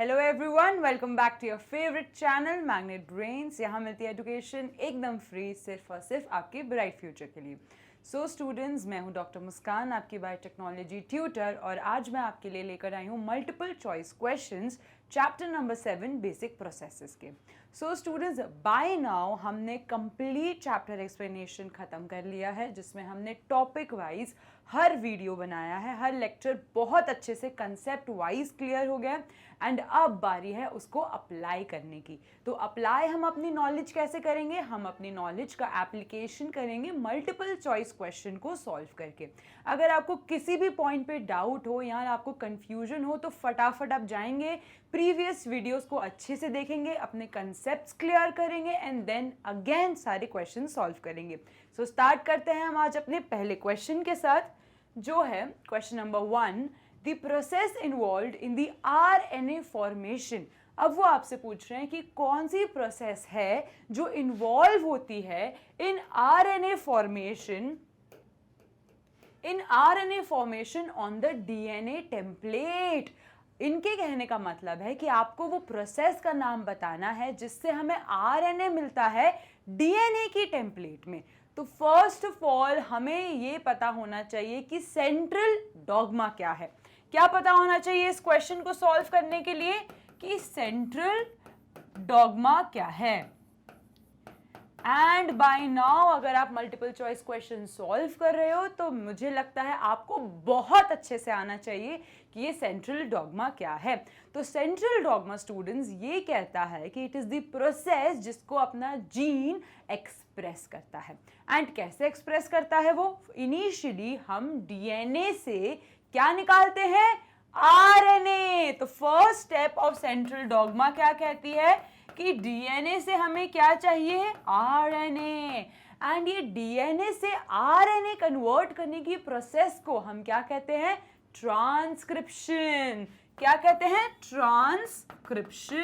Hello everyone, welcome back to your favourite channel magnet brains. यहाँ मिलती है education एकदम फ्री, सिर्फ और सिर्फ आपके ब्राइट फ्यूचर के लिए। सो स्टूडेंट्स, मैं हूँ डॉक्टर मुस्कान, आपकी बायोटेक्नोलॉजी ट्यूटर, और आज मैं आपके लिए लेकर आई हूँ multiple choice questions chapter number 7 basic processes के। सो स्टूडेंट्स, बाय नाउ हमने कंप्लीट चैप्टर एक्सप्लेनेशन ख़त्म कर लिया है, जिसमें हमने टॉपिक वाइज हर वीडियो बनाया है, हर लेक्चर बहुत अच्छे से कंसेप्ट वाइज क्लियर हो गया एंड अब बारी है उसको अप्लाई करने की। तो अप्लाई हम अपनी नॉलेज कैसे करेंगे? हम अपनी नॉलेज का एप्लीकेशन करेंगे मल्टीपल चॉइस क्वेश्चन को सॉल्व करके। अगर आपको किसी भी पॉइंट पे डाउट हो या आपको कंफ्यूजन हो तो फटाफट आप जाएंगे, प्रीवियस वीडियोस को अच्छे से देखेंगे, अपने कंसेप्ट्स क्लियर करेंगे एंड देन अगेन सारे क्वेश्चन सॉल्व करेंगे। सो स्टार्ट करते हैं हम आज अपने पहले क्वेश्चन के साथ, जो है question number 1, the process involved in the RNA formation. अब वो आपसे पूछ रहे हैं कि कौन सी प्रोसेस है जो इन्वॉल्व होती है in RNA formation on the DNA template. इनके कहने का मतलब है कि आपको वो प्रोसेस का नाम बताना है जिससे हमें आरएनए मिलता है डीएनए की टेम्पलेट में। तो फर्स्ट ऑफ ऑल हमें ये पता होना चाहिए कि सेंट्रल डॉग्मा क्या है। क्या पता होना चाहिए इस क्वेश्चन को सॉल्व करने के लिए कि सेंट्रल डॉग्मा क्या है। एंड बाय नाउ अगर आप मल्टीपल चॉइस क्वेश्चन सॉल्व कर रहे हो तो मुझे लगता है आपको बहुत अच्छे से आना चाहिए कि ये सेंट्रल डॉग्मा क्या है। तो सेंट्रल डॉग्मा स्टूडेंट्स ये कहता है कि इट इज द प्रोसेस जिसको अपना जीन एक्सप्रेस करता है। एंड कैसे एक्सप्रेस करता है वो? इनिशियली हम डीएनए से क्या निकालते हैं? आरएनए। तो first step of central dogma क्या कहती है कि डीएनए से हमें क्या चाहिए? आरएनए। एंड ये डीएनए से आरएनए कन्वर्ट करने की प्रोसेस को हम क्या कहते हैं? ट्रांसक्रिप्शन। क्या कहते हैं? ट्रांसक्रिप्शन।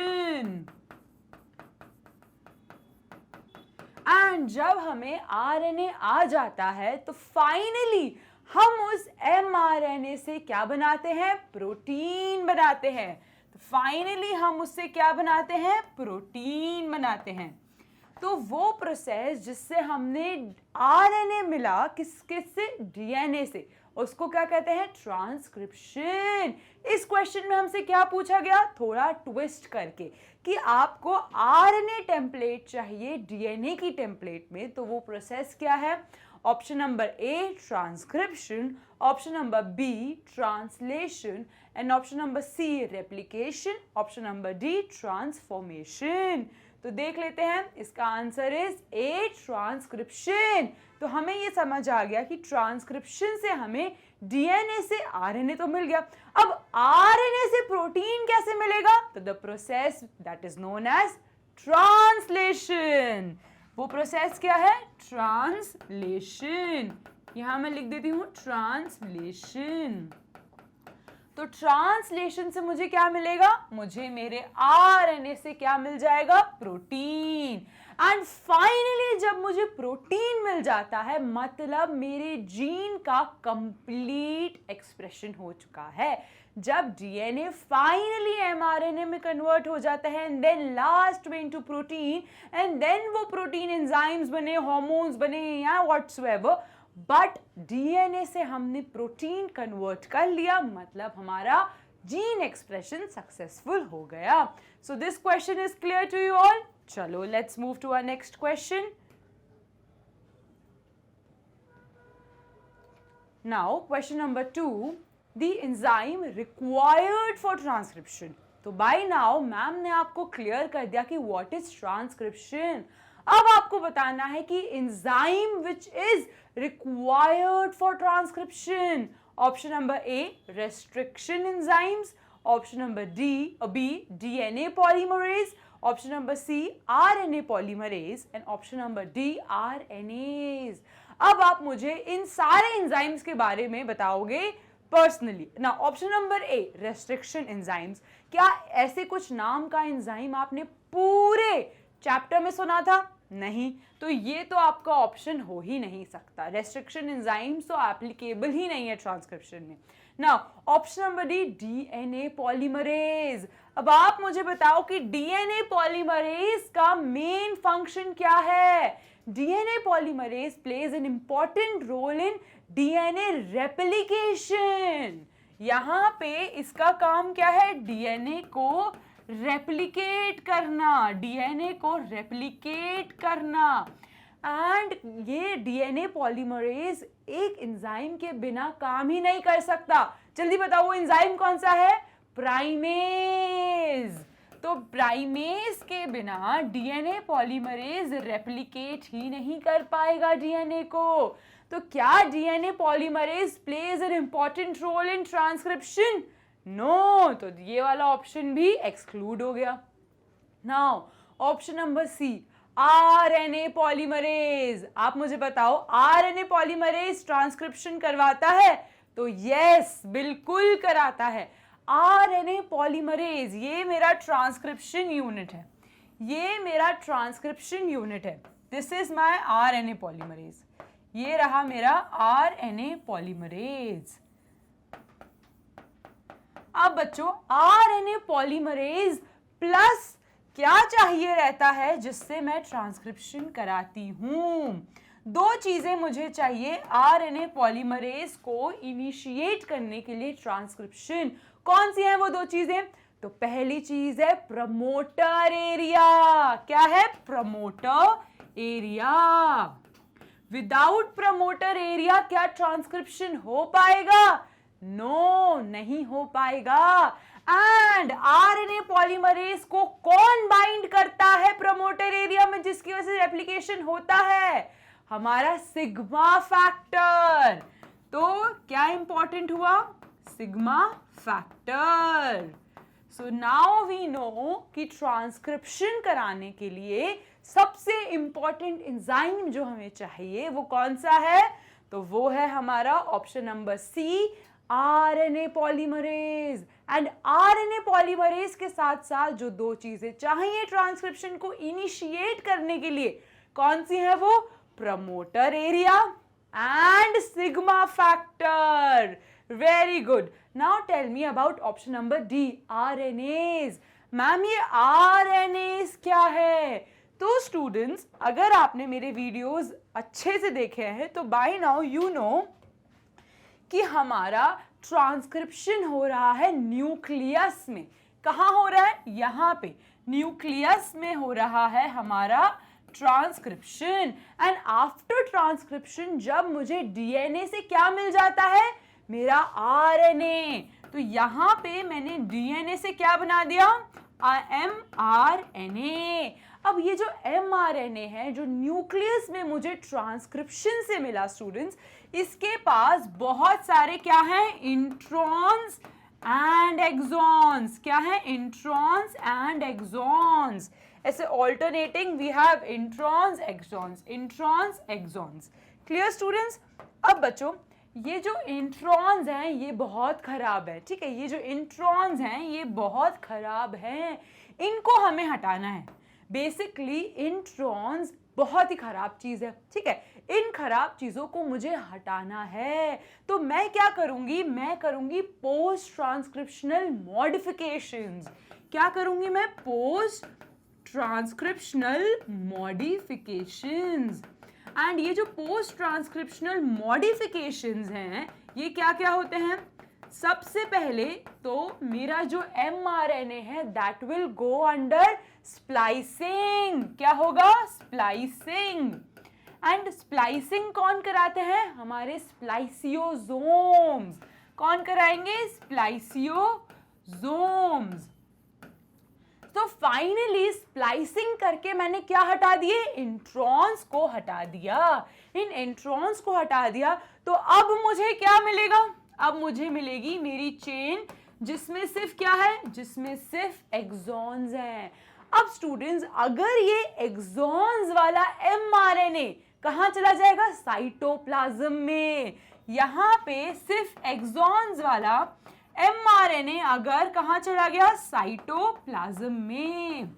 एंड जब हमें आरएनए आ जाता है तो फाइनली हम उस एमआरएनए से क्या बनाते हैं? प्रोटीन बनाते हैं। तो फाइनली हम उससे क्या बनाते हैं? प्रोटीन बनाते हैं। तो वो प्रोसेस जिससे हमने आरएनए मिला किसके से? डीएनए से, उसको क्या कहते हैं? ट्रांसक्रिप्शन। इस क्वेश्चन में हमसे क्या पूछा गया? थोड़ा ट्विस्ट करके कि आपको आरएनए टेम्पलेट चाहिए डीएनए की टेम्पलेट में। तो वो प्रोसेस क्या है? Option number A transcription, option number B translation and option number C replication, option number D transformation. तो देख लेते हैं, इसका आंसर इज ए ट्रांसक्रिप्शन। तो हमें ये समझ आ गया कि ट्रांसक्रिप्शन से हमें डीएनए से आरएनए तो मिल गया, अब आरएनए से प्रोटीन कैसे मिलेगा? तो the process that is known as translation. वो प्रोसेस क्या है? ट्रांसलेशन। यहां मैं लिख देती हूं ट्रांसलेशन। तो ट्रांसलेशन से मुझे क्या मिलेगा? मुझे मेरे आरएनए से क्या मिल जाएगा? प्रोटीन। एंड फाइनली जब मुझे प्रोटीन मिल जाता है मतलब मेरे जीन का कंप्लीट एक्सप्रेशन हो चुका है। जब डीएनए फाइनली एमआरएनए में कन्वर्ट हो जाता है एंड देन लास्ट में इनटू प्रोटीन एंड देन वो प्रोटीन एंजाइम्स बने, हार्मोन्स बने या व्हाट्सएवर, बट डीएनए से हमने प्रोटीन कन्वर्ट कर लिया मतलब हमारा जीन एक्सप्रेशन सक्सेसफुल हो गया। So this question is clear to you all. चलो let's move to our next question. Now question number 2, the enzyme required for transcription. तो बाय नाउ मैम ने आपको क्लियर कर दिया कि व्हाट इज ट्रांसक्रिप्शन। अब आपको बताना है कि enzyme which is required for transcription. Option number A restriction enzymes, option number B DNA polymerase, option number C RNA polymerase and option number D RNase. अब आप मुझे इन सारे एंजाइम्स के बारे में बताओगे पर्सनली ना। Option number A restriction enzymes, क्या ऐसे कुछ नाम का एंजाइम आपने पूरे चैप्टर में सुना था? नहीं, तो ये तो आपका ऑप्शन हो ही नहीं सकता। रेस्ट्रिक्शन एंजाइम्स तो एप्लीकेबल ही नहीं है ट्रांसक्रिप्शन में। Now option number D DNA polymerase, अब आप मुझे बताओ कि डीएनए पॉलीमरेज का मेन फंक्शन क्या है? DNA polymerase plays an important role in DNA replication. यहां पे इसका काम क्या है? डीएनए को रेप्लिकेट करना, डीएनए को रेप्लिकेट करना। एंड ये डीएनए पॉलीमरेज एक एंजाइम के बिना काम ही नहीं कर सकता। जल्दी बताओ वो एंजाइम कौन सा है? प्राइमेज। तो प्राइमेज के बिना डीएनए पॉलीमरेज रेप्लिकेट ही नहीं कर पाएगा डीएनए को। तो क्या DNA polymerase plays an important role in transcription? No, तो ये वाला ऑप्शन भी एक्सक्लूड हो गया। Now option number C, RNA polymerase. आप मुझे बताओ आरएनए पॉलीमरेज ट्रांसक्रिप्शन करवाता है? तो यस, बिल्कुल कराता है। आरएनए पॉलीमरेज ये मेरा ट्रांसक्रिप्शन यूनिट है, ये मेरा ट्रांसक्रिप्शन यूनिट है। This is my RNA polymerase. ये रहा मेरा आरएनए पॉलीमरेज। अब बच्चों आरएनए पॉलीमरेज प्लस क्या चाहिए रहता है जिससे मैं ट्रांसक्रिप्शन कराती हूं? दो चीजें मुझे चाहिए आरएनए पॉलीमरेज को इनिशिएट करने के लिए ट्रांसक्रिप्शन। कौन सी हैं वो दो चीजें? तो पहली चीज है प्रमोटर एरिया। क्या है? Promoter area. Without promoter area क्या ट्रांसक्रिप्शन हो पाएगा? नो, नहीं हो पाएगा। एंड आरएनए पॉलीमरेज को कौन बाइंड करता है प्रमोटर एरिया में जिसकी वजह से रेप्लिकेशन होता है? हमारा सिग्मा फैक्टर। तो क्या इंपॉर्टेंट हुआ? Sigma factor. So now we know कि ट्रांसक्रिप्शन कराने के लिए सबसे इंपॉर्टेंट एंजाइम जो हमें चाहिए वो कौन सा है? तो वो है हमारा option number C, RNA polymerase. And RNA polymerase के साथ साथ जो दो चीजें चाहिए ट्रांसक्रिप्शन को इनिशिएट करने के लिए, कौन सी है वो? Promoter area and sigma factor. Very good. Now tell me about option number D, RNAs. Ma'am ये आरएनएज क्या है? तो स्टूडेंट्स अगर आपने मेरे वीडियोस अच्छे से देखे हैं तो बाय नाउ यू नो कि हमारा ट्रांसक्रिप्शन हो रहा है न्यूक्लियस में। कहाँ हो रहा है? यहाँ पे न्यूक्लियस में हो रहा है हमारा ट्रांसक्रिप्शन। एंड आफ्टर ट्रांसक्रिप्शन जब मुझे डीएनए से क्या मिल जाता है? मेरा आरएनए। तो यहाँ पे मैंने डीएनए से क्या बना दिया? एमआरएनए। अब ये जो एमआरएनए है जो न्यूक्लियस में मुझे ट्रांसक्रिप्शन से मिला स्टूडेंट्स, इसके पास बहुत सारे क्या हैं? Introns and exons. क्या है? Introns and exons. ऐसे alternating we have introns exons, introns exons. Clear students? अब बच्चों ये जो इंट्रॉन्स हैं ये बहुत खराब है, ठीक है? ये जो इंट्रॉन्स हैं ये बहुत खराब हैं, इनको हमें हटाना है। बेसिकली इंट्रॉन्स बहुत ही खराब चीज है, ठीक है? इन खराब चीजों को मुझे हटाना है। तो मैं क्या करूंगी? मैं करूंगी पोस्ट ट्रांसक्रिप्शनल मॉडिफिकेशंस। क्या करूंगी मैं? Post transcriptional modifications. एंड ये जो पोस्ट ट्रांसक्रिप्शनल मॉडिफिकेशंस हैं ये क्या क्या होते हैं? सबसे पहले तो मेरा जो एमआरएनए है that will go under splicing. क्या होगा? स्प्लाइसिंग। एंड स्प्लाइसिंग कौन कराते हैं? हमारे स्प्लाइसियोसोम्स। कौन कराएंगे? स्प्लाइसियोसोम्स। तो फाइनली स्प्लाइसिंग करके मैंने क्या हटा दिए? इंट्रॉन्स को हटा दिया। इन इंट्रॉन्स को हटा दिया तो अब मुझे क्या मिलेगा? अब मुझे मिलेगी मेरी चेन जिसमें सिर्फ क्या है? जिसमें सिर्फ एक्सॉन्स हैं। अब स्टूडेंट्स अगर ये एक्सॉन्स वाला एमआरएनए कहाँ चला जाएगा? साइटोप्लाज्म में। यहाँ पे सिर्फ एक्सॉन्स वाला एमआरएनए अगर कहाँ चला गया? साइटोप्लाज्म में,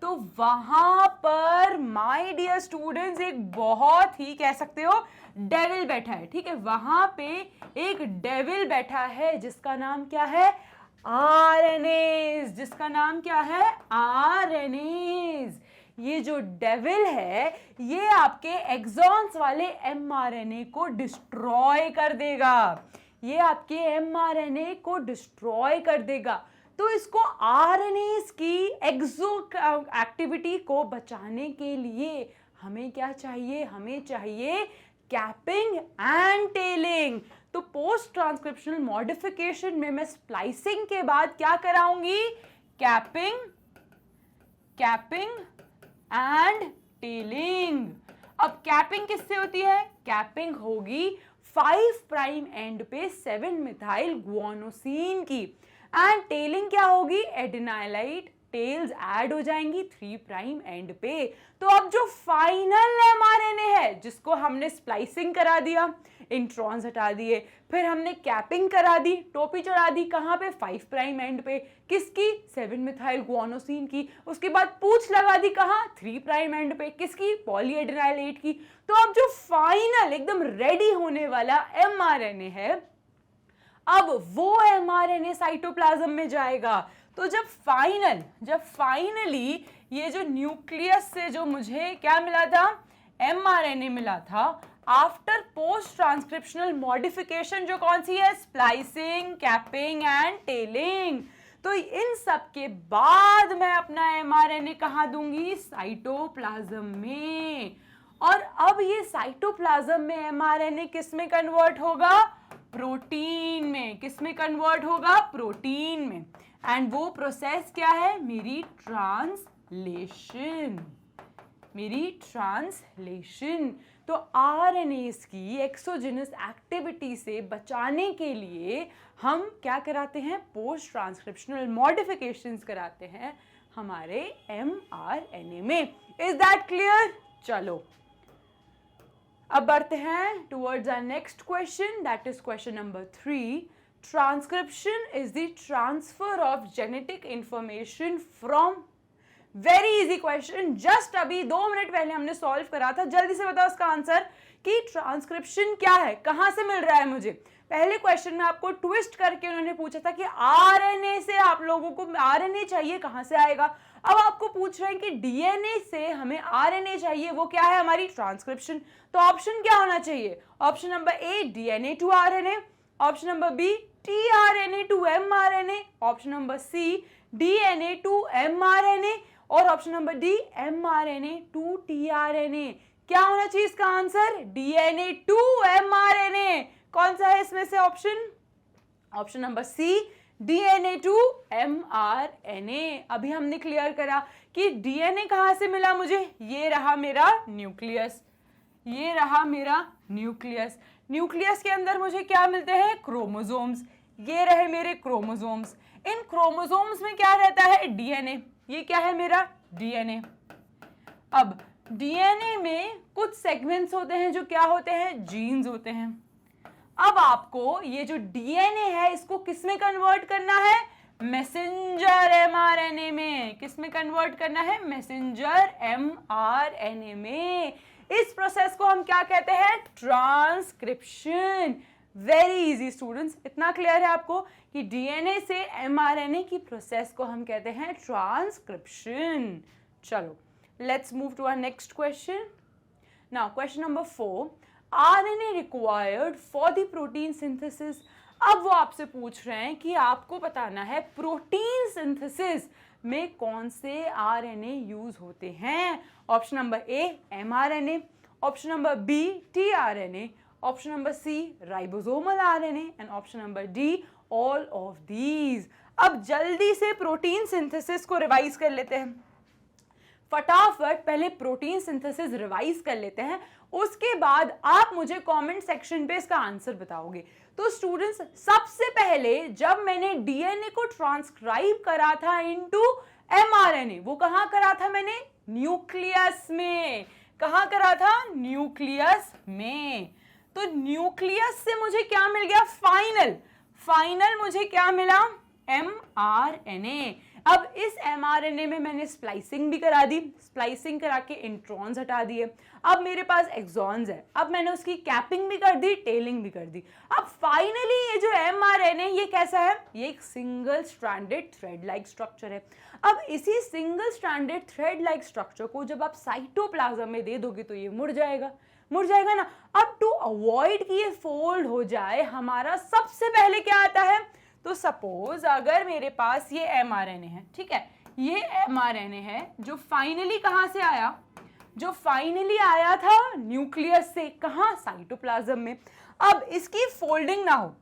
तो वहां पर माय डियर स्टूडेंट्स एक बहुत ही कह सकते हो डेविल बैठा है, ठीक है? वहां पे एक डेविल बैठा है जिसका नाम क्या है? RNAs, जिसका नाम क्या है? RNAs। ये जो डेविल है ये आपके एक्सॉन्स वाले mRNA को डिस्ट्रॉय कर देगा, ये आपके mRNA को डिस्ट्रॉय कर देगा। तो इसको RNAs की एक्सो एक्टिविटी को बचाने के लिए हमें क्या चाहिए? हमें चाहिए कैपिंग एंड टेलिंग। तो पोस्ट ट्रांसक्रिप्शनल मॉडिफिकेशन में मैं स्प्लाइसिंग के बाद क्या कराऊंगी? Capping and tailing. अब कैपिंग किससे होती है? कैपिंग होगी 5 प्राइम एंड पे 7 मिथाइल गुआनोसिन की, एंड टेलिंग क्या होगी? एडेनाइलाइट टेल्स ऐड हो जाएंगी 3 प्राइम एंड पे। तो अब जो फाइनल mRNA है जिसको हमने स्प्लाइसिंग करा दिया, इंट्रॉन्स हटा दिए, फिर हमने कैपिंग करा दी, टोपी चढ़ा दी कहाँ पे? 5 प्राइम एंड पे, किसकी? 7 मिथाइल गुआनोसिन की। उसके बाद पूंछ लगा दी कहाँ? 3 प्राइम एंड पे, किसकी? पॉलीएडेनाइलेट की। तो अब जो फाइनल एकदम रेडी होने वाला mRNA है, अब वो mRNA साइटोप्लाज्म में जाएगा। तो जब फाइनली ये जो न्यूक्लियस से जो मुझे क्या मिला था? mRNA मिला था, आफ्टर पोस्ट ट्रांसक्रिप्शनल मॉडिफिकेशन, जो कौन सी है? Splicing, capping and tailing. तो इन सब के बाद मैं अपना mRNA कहाँ दूंगी? साइटोप्लाज्म में। और अब ये साइटोप्लाज्म में mRNA किस में कन्वर्ट होगा? प्रोटीन में। किस में कन्वर्ट होगा? प्रोटीन में। एंड वो प्रोसेस क्या है? मेरी ट्रांसलेशन। तो RNAs की एक्सोजेनस एक्टिविटी से बचाने के लिए हम क्या कराते हैं? पोस्ट ट्रांसक्रिप्शनल मॉडिफिकेशंस कराते हैं हमारे mRNA में। Is that clear? चलो अब बढ़ते हैं towards our next question, that is question number 3। Transcription is the transfer of genetic information from, very easy question, just अभी 2 मिनट पहले हमने सॉल्व करा था। जल्दी से बताओ उसका आंसर कि ट्रांसक्रिप्शन क्या है, कहां से मिल रहा है मुझे। पहले क्वेश्चन में आपको ट्विस्ट करके उन्होंने पूछा था कि आरएनए से आप लोगों को आरएनए चाहिए, कहां से आएगा। अब आपको पूछ रहे हैं कि डीएनए से हमें आरएनए चाहिए, वो क्या है? हमारी ट्रांसक्रिप्शन। तो ऑप्शन क्या होना चाहिए? Option number A DNA to RNA, option number B tRNA to mRNA, option number C DNA to mRNA, और option number D mRNA to tRNA. क्या होना चाहिए इसका आंसर? DNA to mRNA. कौन सा है इसमें से option? Option number C DNA to mRNA. अभी हमने क्लियर करा कि डीएनए कहां से मिला मुझे, ये रहा मेरा न्यूक्लियस, ये रहा मेरा न्यूक्लियस। न्यूक्लियस के अंदर मुझे क्या मिलते हैं? क्रोमोसोम्स। ये रहे मेरे क्रोमोसोम्स। इन क्रोमोसोम्स में क्या रहता है? डीएनए। ये क्या है मेरा? डीएनए। अब डीएनए में कुछ सेगमेंट्स होते हैं जो क्या होते हैं? जीन्स होते हैं। अब आपको ये जो डीएनए है इसको किस में कन्वर्ट करना है? मैसेंजर एमआरएनए में। किस में कन्वर्ट करना है? मैसेंजर एमआरएनए में। इस प्रोसेस को हम क्या कहते हैं? ट्रांसक्रिप्शन। वेरी इजी स्टूडेंट्स, इतना क्लियर है आपको कि डीएनए से एमआरएनए की प्रोसेस को हम कहते हैं ट्रांसक्रिप्शन। चलो let's move to our next question. Now question number 4, RNA required for the protein synthesis. अब वो आपसे पूछ रहे हैं कि आपको बताना है प्रोटीन सिंथेसिस में कौन से आरएनए यूज होते हैं। Option number A mRNA, option number B tRNA, option number C ribosomal RNA, and option number D all of these. अब जल्दी से प्रोटीन सिंथेसिस को रिवाइज कर लेते हैं। फटाफट पहले प्रोटीन सिंथेसिस रिवाइज कर लेते हैं, उसके बाद आप मुझे कमेंट सेक्शन पे इसका आंसर बताओगे। तो स्टूडेंट्स, सबसे पहले जब मैंने डीएनए को ट्रांसक्राइब करा था इनटू एमआरएनए, वो कहां करा था मैंने? न्यूक्लियस में। कहां करा था? न्यूक्लियस में। तो न्यूक्लियस से मुझे क्या मिल गया? फाइनल मुझे क्या मिला? एमआरएनए। अब इस mRNA में मैंने स्प्लाइसिंग भी करा दी, स्प्लाइसिंग करा के इंट्रॉन्स हटा दिए। अब मेरे पास एक्सॉन्स है, अब मैंने उसकी कैपिंग भी कर दी, टेलिंग भी कर दी। अब फाइनली ये जो mRNA ये कैसा है, ये एक single stranded thread like structure है। अब इसी single stranded thread like structure को जब आप साइटोप्लाज्म में दे दोगे तो ये मुड़ जाएगा ना। अब टू अवॉइड कि ये फोल्ड हो जाए, हमारा सबसे पहले क्या आता है, तो सपोज अगर मेरे पास ये mRNA है, ठीक है, ये mRNA है जो फाइनली कहां से आया, जो फाइनली आया था न्यूक्लियस से, कहां, साइटोप्लाज्म में। अब इसकी फोल्डिंग ना हो,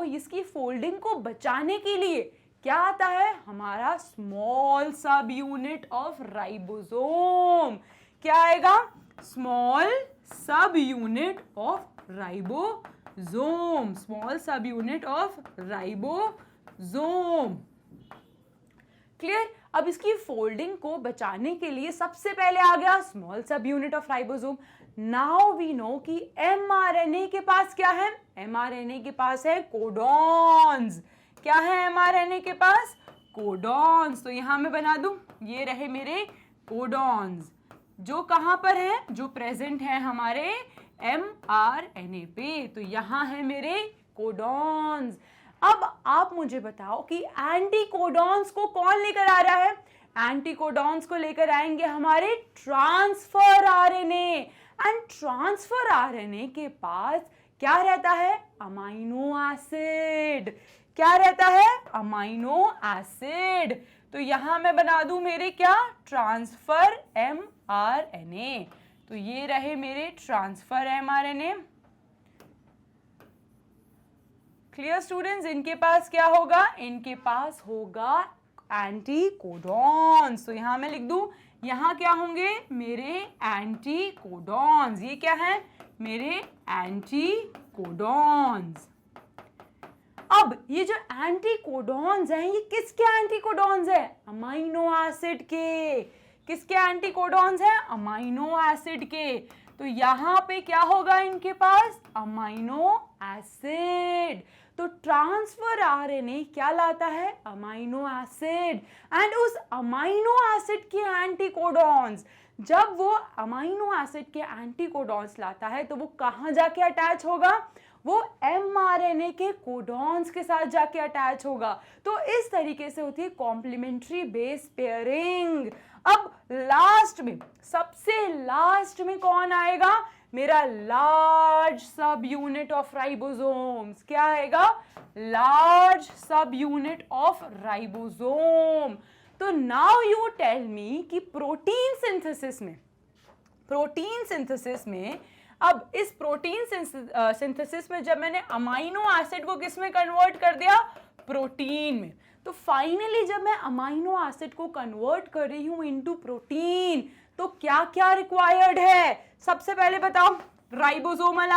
इसकी फोल्डिंग को बचाने के लिए क्या आता है, हमारा small sub unit of ribosome. क्या आएगा, small sub unit of ribosome, small sub unit of ribosome. Clear. अब इसकी फोल्डिंग को बचाने के लिए सबसे पहले आ गया small sub unit of ribosome. Now we know कि mRNA के पास क्या है, mRNA के पास है कोडॉन्स। क्या है mRNA के पास, कोडॉन्स। तो यहां मैं बना दूं, ये रहे मेरे कोडॉन्स, जो कहां पर है, जो प्रेजेंट है हमारे mRNA पे। तो यहां है मेरे कोडॉन्स। अब आप मुझे बताओ कि एंटीकोडॉन्स को कौन लेकर आ रहा है, एंटीकोडॉन्स को लेकर आएंगे हमारे transfer RNA. And transfer RNA के पास क्या रहता है, अमाइनो एसिड। क्या रहता है, अमाइनो एसिड। तो यहां मैं बना दूं मेरे क्या, ट्रांसफर mRNA। तो ये रहे मेरे ट्रांसफर mRNA। क्लियर स्टूडेंट्स, इनके पास क्या होगा, इनके पास होगा एंटीकोडॉन्स। तो यहां मैं लिख दूं, यहां क्या होंगे मेरे एंटीकोडॉन्स। ये क्या है, मेरे एंटीकोडॉन्स। अब ये जो एंटीकोडॉन्स हैं, ये किसके एंटीकोडॉन्स है, अमाइनो एसिड के। किसके एंटीकोडॉन्स हैं, अमाइनो एसिड के। तो यहां पे क्या होगा इनके पास, अमाइनो एसिड। तो ट्रांसफर आरएनए क्या लाता है, अमाइनो एसिड। एंड उस अमाइनो एसिड के एंटीकोडॉन्स, जब वो अमाइनो एसिड के एंटीकोडॉन्स लाता है तो वो कहां जाके अटैच होगा, वो mRNA के कोडॉन्स के साथ जाके अटैच होगा। तो इस तरीके से होती है कॉम्प्लीमेंट्री बेस पेयरिंग। अब लास्ट में, सबसे लास्ट में कौन आएगा, मेरा large sub unit of ribosomes. क्या आएगा, large sub unit of ribosome. तो नाउ यू टेल मी कि प्रोटीन सिंथेसिस में अब इस प्रोटीन सिंथेसिस में जब मैंने अमाइनो एसिड को किस में कन्वर्ट कर दिया, प्रोटीन में। तो फाइनली जब मैं अमाइनो एसिड को कन्वर्ट कर रही हूं इनटू प्रोटीन, तो क्या क्या रिक्वायर्ड है, सबसे पहले बताओ, राइबोसोमल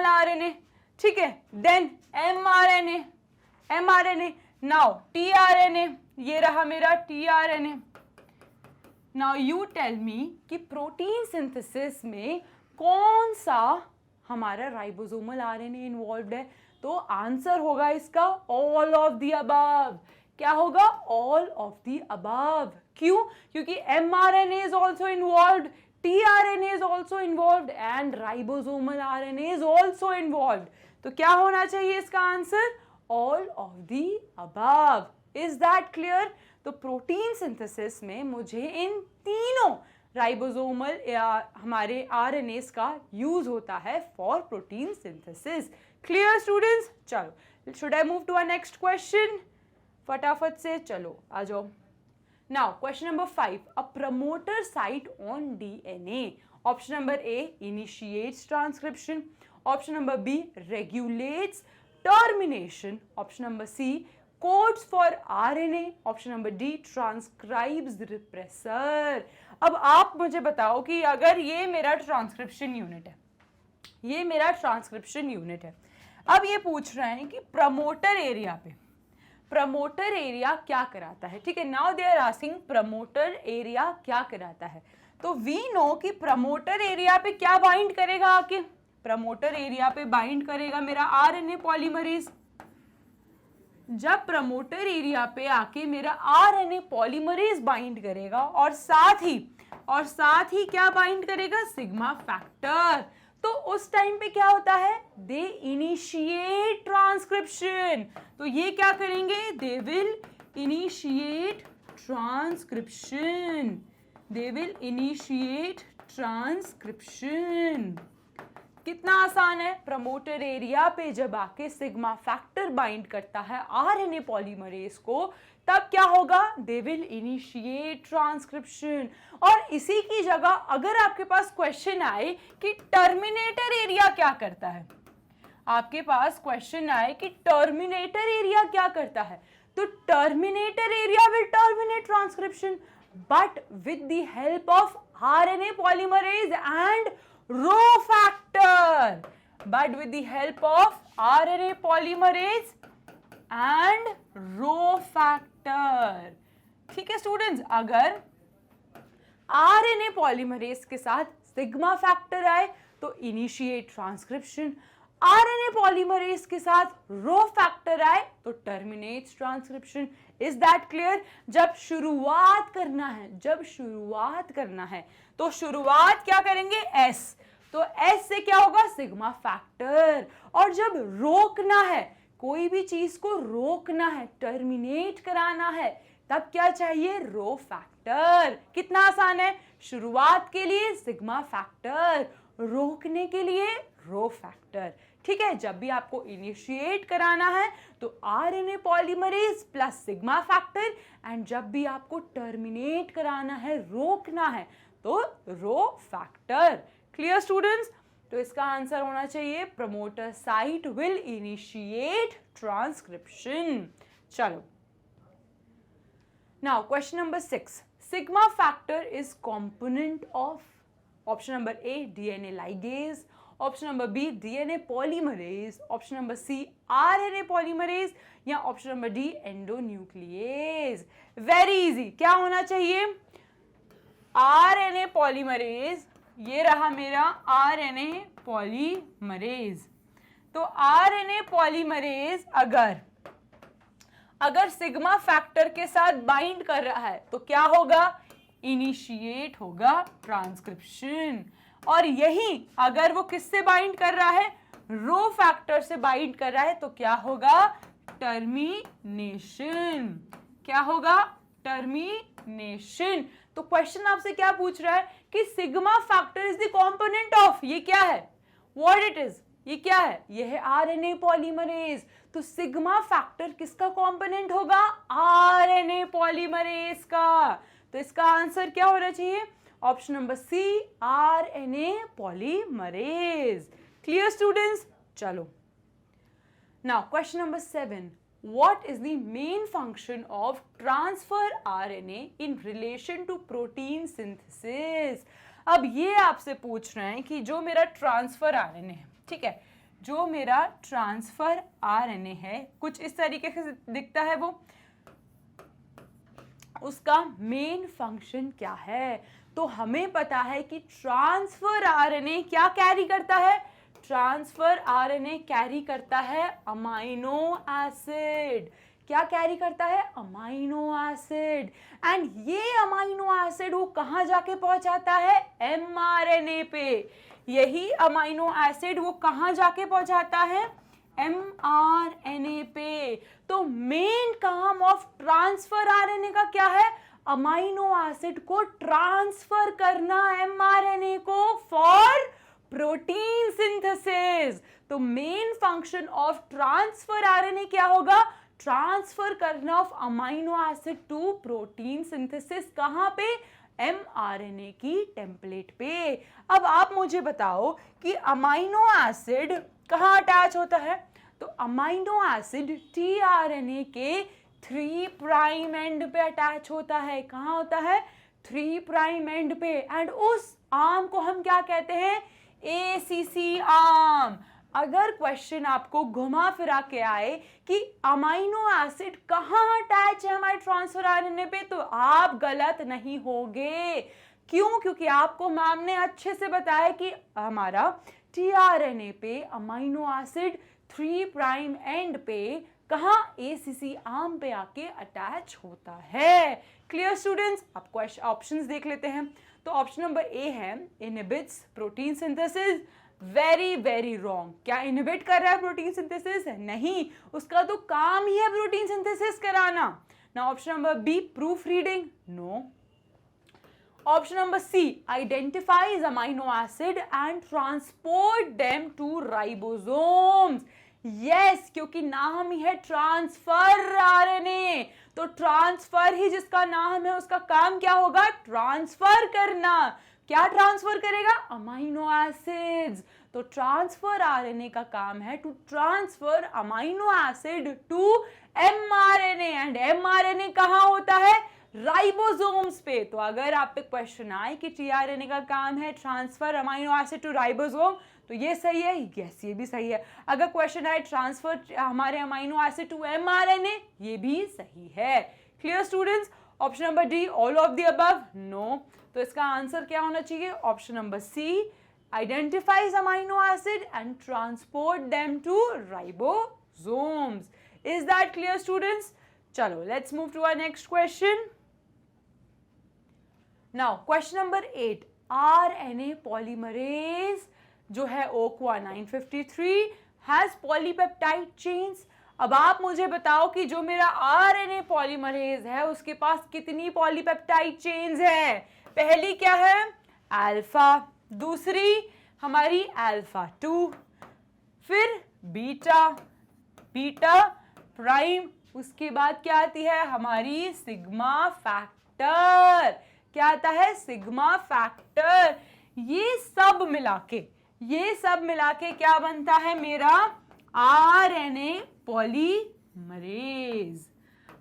आरएनए, ठीक है, देन mRNA, नाउ tRNA, ये रहा मेरा tRNA। Now you tell me कि प्रोटीन सिंथेसिस में कौन सा हमारा राइबोसोमल आरएनए इन्वॉल्व्ड है, तो आंसर होगा इसका ऑल ऑफ द अबव। क्या होगा, ऑल ऑफ द अबव। क्यों, क्योंकि mRNA is also involved, tRNA is also involved and ribosomal RNA is also involved. तो क्या होना चाहिए इसका answer, all of the above. Is that clear. तो प्रोटीन सिंथेसिस में मुझे इन तीनों राइबोसोमल हमारे आरएनएस का यूज होता है for protein synthesis. Clear students, चलो should I move to a next question, फटाफट से चलो आ जाओ। Now question number 5, a promoter site on DNA. Option number A, initiates transcription. Option number B, regulates termination. Option number C, codes for RNA। Option number D, transcribes repressor. अब आप मुझे बताओ कि अगर ये मेरा ट्रांसक्रिप्शन यूनिट है, ये मेरा ट्रांसक्रिप्शन यूनिट है, अब ये पूछ रहे हैं कि प्रमोटर एरिया पे, प्रमोटर एरिया क्या कराता है, ठीक है। Now they are asking promoter area क्या कराता है। तो वी नो कि प्रमोटर एरिया पे क्या बाइंड करेगा आके, प्रमोटर एरिया पे बाइंड करेगा मेरा आरएनए पॉलीमरेज। जब प्रमोटर एरिया पे आके मेरा आरएनए पॉलीमरेज बाइंड करेगा और साथ ही क्या बाइंड करेगा, सिग्मा फैक्टर, तो उस टाइम पे क्या होता है, दे इनिशिएट ट्रांसक्रिप्शन। तो ये क्या करेंगे, they will initiate transcription, they will initiate transcription. कितना आसान है, प्रमोटर एरिया पे जब आके सिग्मा फैक्टर बाइंड करता है आरएनए पॉलीमरेज को, तब क्या होगा, दे विल इनिशिएट ट्रांसक्रिप्शन। और इसी की जगह अगर आपके पास क्वेश्चन आए कि टर्मिनेटर एरिया क्या करता है, आपके पास क्वेश्चन आए कि टर्मिनेटर एरिया क्या करता है, तो terminator area will terminate transcription but with the help of RNA polymerase and rho factor, but with the help of RNA polymerase and rho factor. ठीक है स्टूडेंट्स, अगर RNA पॉलीमरेज के साथ सिग्मा फैक्टर आए तो इनिशिएट ट्रांसक्रिप्शन, RNA पॉलीमरेज के साथ rho factor आए तो terminates transcription. Is that clear? जब शुरुआत करना है तो शुरुआत क्या करेंगे, एस, तो एस से क्या होगा, सिग्मा फैक्टर। और जब रोकना है, कोई भी चीज को रोकना है, टर्मिनेट कराना है, तब क्या चाहिए, रो फैक्टर। कितना आसान है, शुरुआत के लिए सिग्मा फैक्टर, रोकने के लिए रो फैक्टर। ठीक है, जब भी आपको इनिशिएट कराना है तो RNA polymerase plus sigma factor, and जब भी आपको टर्मिनेट कराना है, रोकना है, तो रो फैक्टर। Clear students? तो इसका आंसर होना चाहिए promoter site will initiate transcription. चलो, now question number 6, sigma factor is component of, option number A DNA ligase, option number B DNA polymerase, option number C RNA polymerase, या option number D endonuclease. Very easy, क्या होना चाहिए, RNA polymerase, ये रहा मेरा RNA polymerase. तो RNA polymerase अगर sigma factor के साथ बाइंड कर रहा है तो क्या होगा, इनिशिएट होगा ट्रांसक्रिप्शन। और यही अगर वो किससे बाइंड कर रहा है, रो फैक्टर से बाइंड कर रहा है, तो क्या होगा, टर्मिनेशन। क्या होगा, टर्मिनेशन। तो क्वेश्चन आपसे क्या पूछ रहा है कि sigma factor is the component of, ये क्या है, व्हाट इट इज, ये क्या है, ये है आरएनए पॉलीमरेज। तो सिग्मा फैक्टर किसका कंपोनेंट होगा, आरएनए पॉलीमरेज का। तो इसका आंसर क्या होना चाहिए, option number C RNA polymerase. Clear students? चलो, now question number 7, what is the main function of transfer RNA in relation to protein synthesis? अब ये आपसे पूछ रहे हैं कि जो मेरा ट्रांसफर आरएनए है, ठीक है, जो मेरा ट्रांसफर आरएनए है, कुछ इस तरीके से दिखता है, वो उसका मेन फंक्शन क्या है। तो हमें पता है कि ट्रांसफर आरएनए क्या कैरी करता है, ट्रांसफर आरएनए कैरी करता है अमाइनो एसिड। क्या कैरी करता है, अमाइनो एसिड। एंड ये अमाइनो एसिड वो कहां जाके पहुंचाता है, एमआरएनए पे। यही अमाइनो एसिड वो कहां जाके पहुंचाता है, एमआरएनए पे। तो मेन काम ऑफ ट्रांसफर आरएनए का क्या है, अमाइनो एसिड को ट्रांसफर करना एमआरएनए को फॉर प्रोटीन सिंथेसिस। तो main function of transfer RNA क्या होगा, ट्रांसफर करना of amino acid to protein synthesis. कहां पे, एमआरएनए की टेम्पलेट पे। अब आप मुझे बताओ कि अमाइनो एसिड कहां अटैच होता है, तो अमाइनो एसिड टीआरएनए के 3 प्राइम एंड पे अटैच होता है। कहां होता है, 3 प्राइम एंड पे। एंड उस आर्म को हम क्या कहते हैं, एसीसी आर्म। अगर क्वेश्चन आपको घुमा फिरा के आए कि अमाइनो एसिड कहां अटैच है हमारे ट्रांसफर आरएनए पे, तो आप गलत नहीं होंगे। क्यों? क्योंकि आपको मैम ने अच्छे से बताया कि हमारा टीआरएनए पे अमाइनो एसिड 3 प्राइम एंड पे कहाँ, ACC आर्म पे आके अटैच होता है। क्लियर स्टूडेंट्स, आप ऑप्शंस देख लेते हैं। तो ऑप्शन नंबर ए है inhibits protein synthesis. Very very wrong. क्या इनहिबिट कर रहा है प्रोटीन सिंथेसिस? नहीं, उसका तो काम ही है प्रोटीन सिंथेसिस कराना। ना option number B proof reading, no. Option number C identifies amino acid and transport them to ribosomes. Yes, क्योंकि नाम ही है ट्रांसफर आरएनए, तो ट्रांसफर ही जिसका नाम है उसका काम क्या होगा? ट्रांसफर करना। क्या ट्रांसफर करेगा? Amino acids. तो ट्रांसफर आरएनए का काम है to transfer amino acid to mRNA, and mRNA कहाँ होता है? राइबोसोम्स पे। तो अगर आप पे क्वेश्चन आए कि टीआरएनए का काम है transfer amino acid to ribosome, तो ये सही है, यस ये भी सही है। अगर क्वेश्चन आए ट्रांसफर हमारे अमाइनो एसिड टू एमआरएनए, ये भी सही है। Clear students, option number D all of the above, no. तो इसका आंसर क्या होना चाहिए? Option number C identifies amino acid and transport them to ribosomes. Is that clear students? चलो let's move to our next question. Now question number 8, RNA polymerase जो है OQA 953 has polypeptide chains. अब आप मुझे बताओ कि जो मेरा RNA polymerase है उसके पास कितनी पॉलीपेप्टाइड चेन्स है? पहली क्या है? अल्फा, दूसरी हमारी अल्फा 2, फिर बीटा, बीटा प्राइम, उसके बाद क्या आती है? हमारी सिग्मा फैक्टर। क्या आता है? Sigma factor. ये सब मिला के क्या बनता है मेरा? RNA polymerase.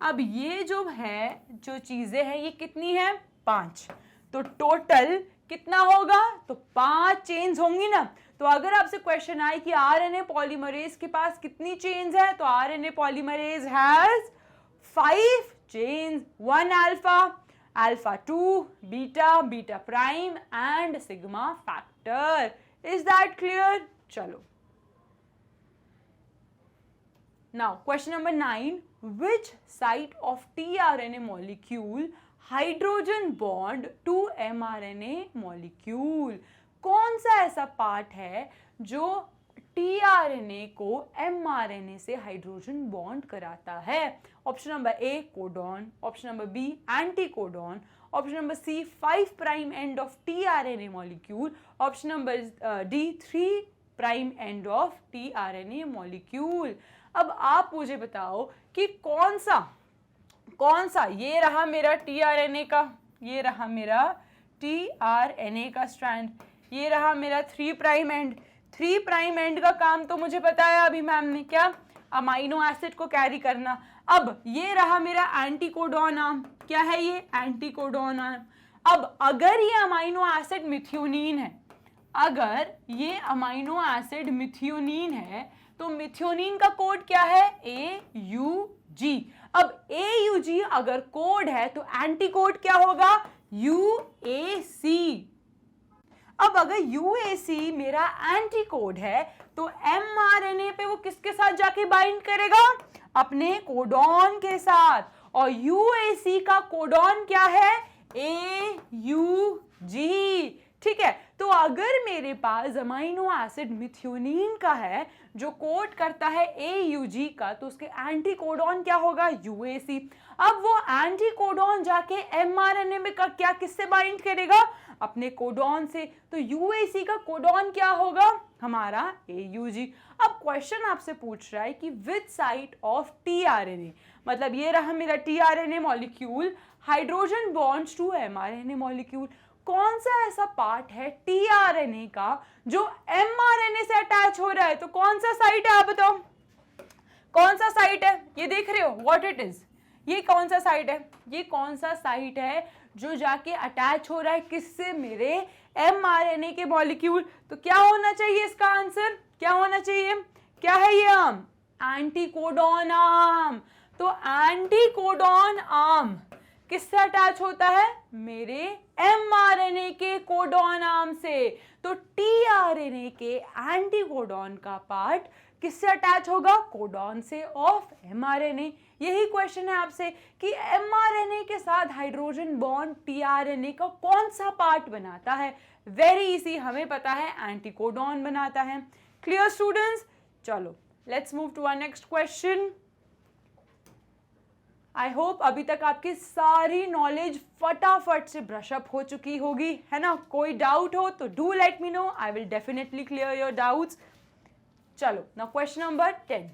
अब ये जो है, जो चीजें हैं ये कितनी है? 5। तो टोटल कितना होगा? तो 5 चेन्स होंगी ना। तो अगर आपसे क्वेश्चन आए कि आरएनए पॉलीमरेज के पास कितनी चेन्स है, तो RNA polymerase has 5 chains, 1 alpha, alpha 2, beta, beta prime and sigma factor. Is that clear? चलो now question number 9, which site of tRNA molecule hydrogen bond to mRNA molecule? कौन सा ऐसा part है जो tRNA को mRNA से hydrogen bond कराता है? Option number A codon, option number B anti codon, option number C 5 prime end of tRNA molecule, option number D 3 prime end of tRNA molecule. अब आप मुझे बताओ कि कौन सा, ये रहा मेरा tRNA का, ये रहा मेरा tRNA का स्ट्रैंड, ये रहा मेरा 3 प्राइम एंड। 3 प्राइम एंड का काम तो मुझे बताया अभी मैम ने, क्या? अमाइनो एसिड को कैरी करना। अब ये रहा मेरा एंटी कोडॉन आर्म। क्या है ये? Anti codon arm. अब अगर ये अमाइनो एसिड मिथ्योनीन है, अगर ये अमाइनो एसिड मिथ्योनीन है, तो मिथ्योनीन का कोड क्या है? AUG। अब AUG अगर कोड है तो एंटी कोड क्या होगा? UAC। अब अगर UAC मेरा एंटी कोड है तो mRNA पे वो किसके साथ जाके बाइंड करेगा? अपने कोडॉन के साथ। और UAC का कोडॉन क्या है? AUG। ठीक है, तो अगर मेरे पास अमाइनो एसिड मिथ्योनीन का है जो कोड करता है AUG का, तो उसके एंटी कोडॉन क्या होगा? UAC। अब वो एंटी कोडॉन जाके mRNA में क्या किससे बाइंड करेगा? अपने कोडॉन से। तो UAC का कोडॉन क्या होगा? हमारा AUG। अब क्वेश्चन आपसे पूछ रहा है कि विच साइट ऑफ tRNA, मतलब ये रहा मेरा tRNA molecule, hydrogen bonds to mRNA molecule. कौन सा ऐसा पार्ट है tRNA का जो mRNA से अटैच हो रहा है? तो कौन सा साइट है? आप बताओ कौन सा साइट है? ये देख रहे हो व्हाट इट इज? ये कौन सा साइट है? ये कौन सा साइट है जो जाके अटैच हो रहा है किससे? मेरे mRNA के मॉलिक्यूल। तो क्या होना चाहिए इसका आंसर? क्या होना चाहिए? क्या है ये आर्म? Anti codon arm. तो एंटी कोडॉन आर्म किससे अटैच होता है? मेरे mRNA के कोडॉन आर्म से। तो tRNA के एंटी कोडॉन का पार्ट किससे अटैच होगा? कोडॉन से ऑफ mRNA। यही क्वेश्चन है आपसे कि mRNA के साथ हाइड्रोजन बॉन्ड tRNA का कौन सा पार्ट बनाता है? वेरी इजी, हमें पता है एंटीकोडॉन बनाता है। Clear students? चलो let's move to our next question. I hope अभी तक आपकी सारी नॉलेज फटाफट से ब्रश अप हो चुकी होगी, है ना? कोई डाउट हो तो do let me know, I will definitely clear your doubts. चलो now question number 10।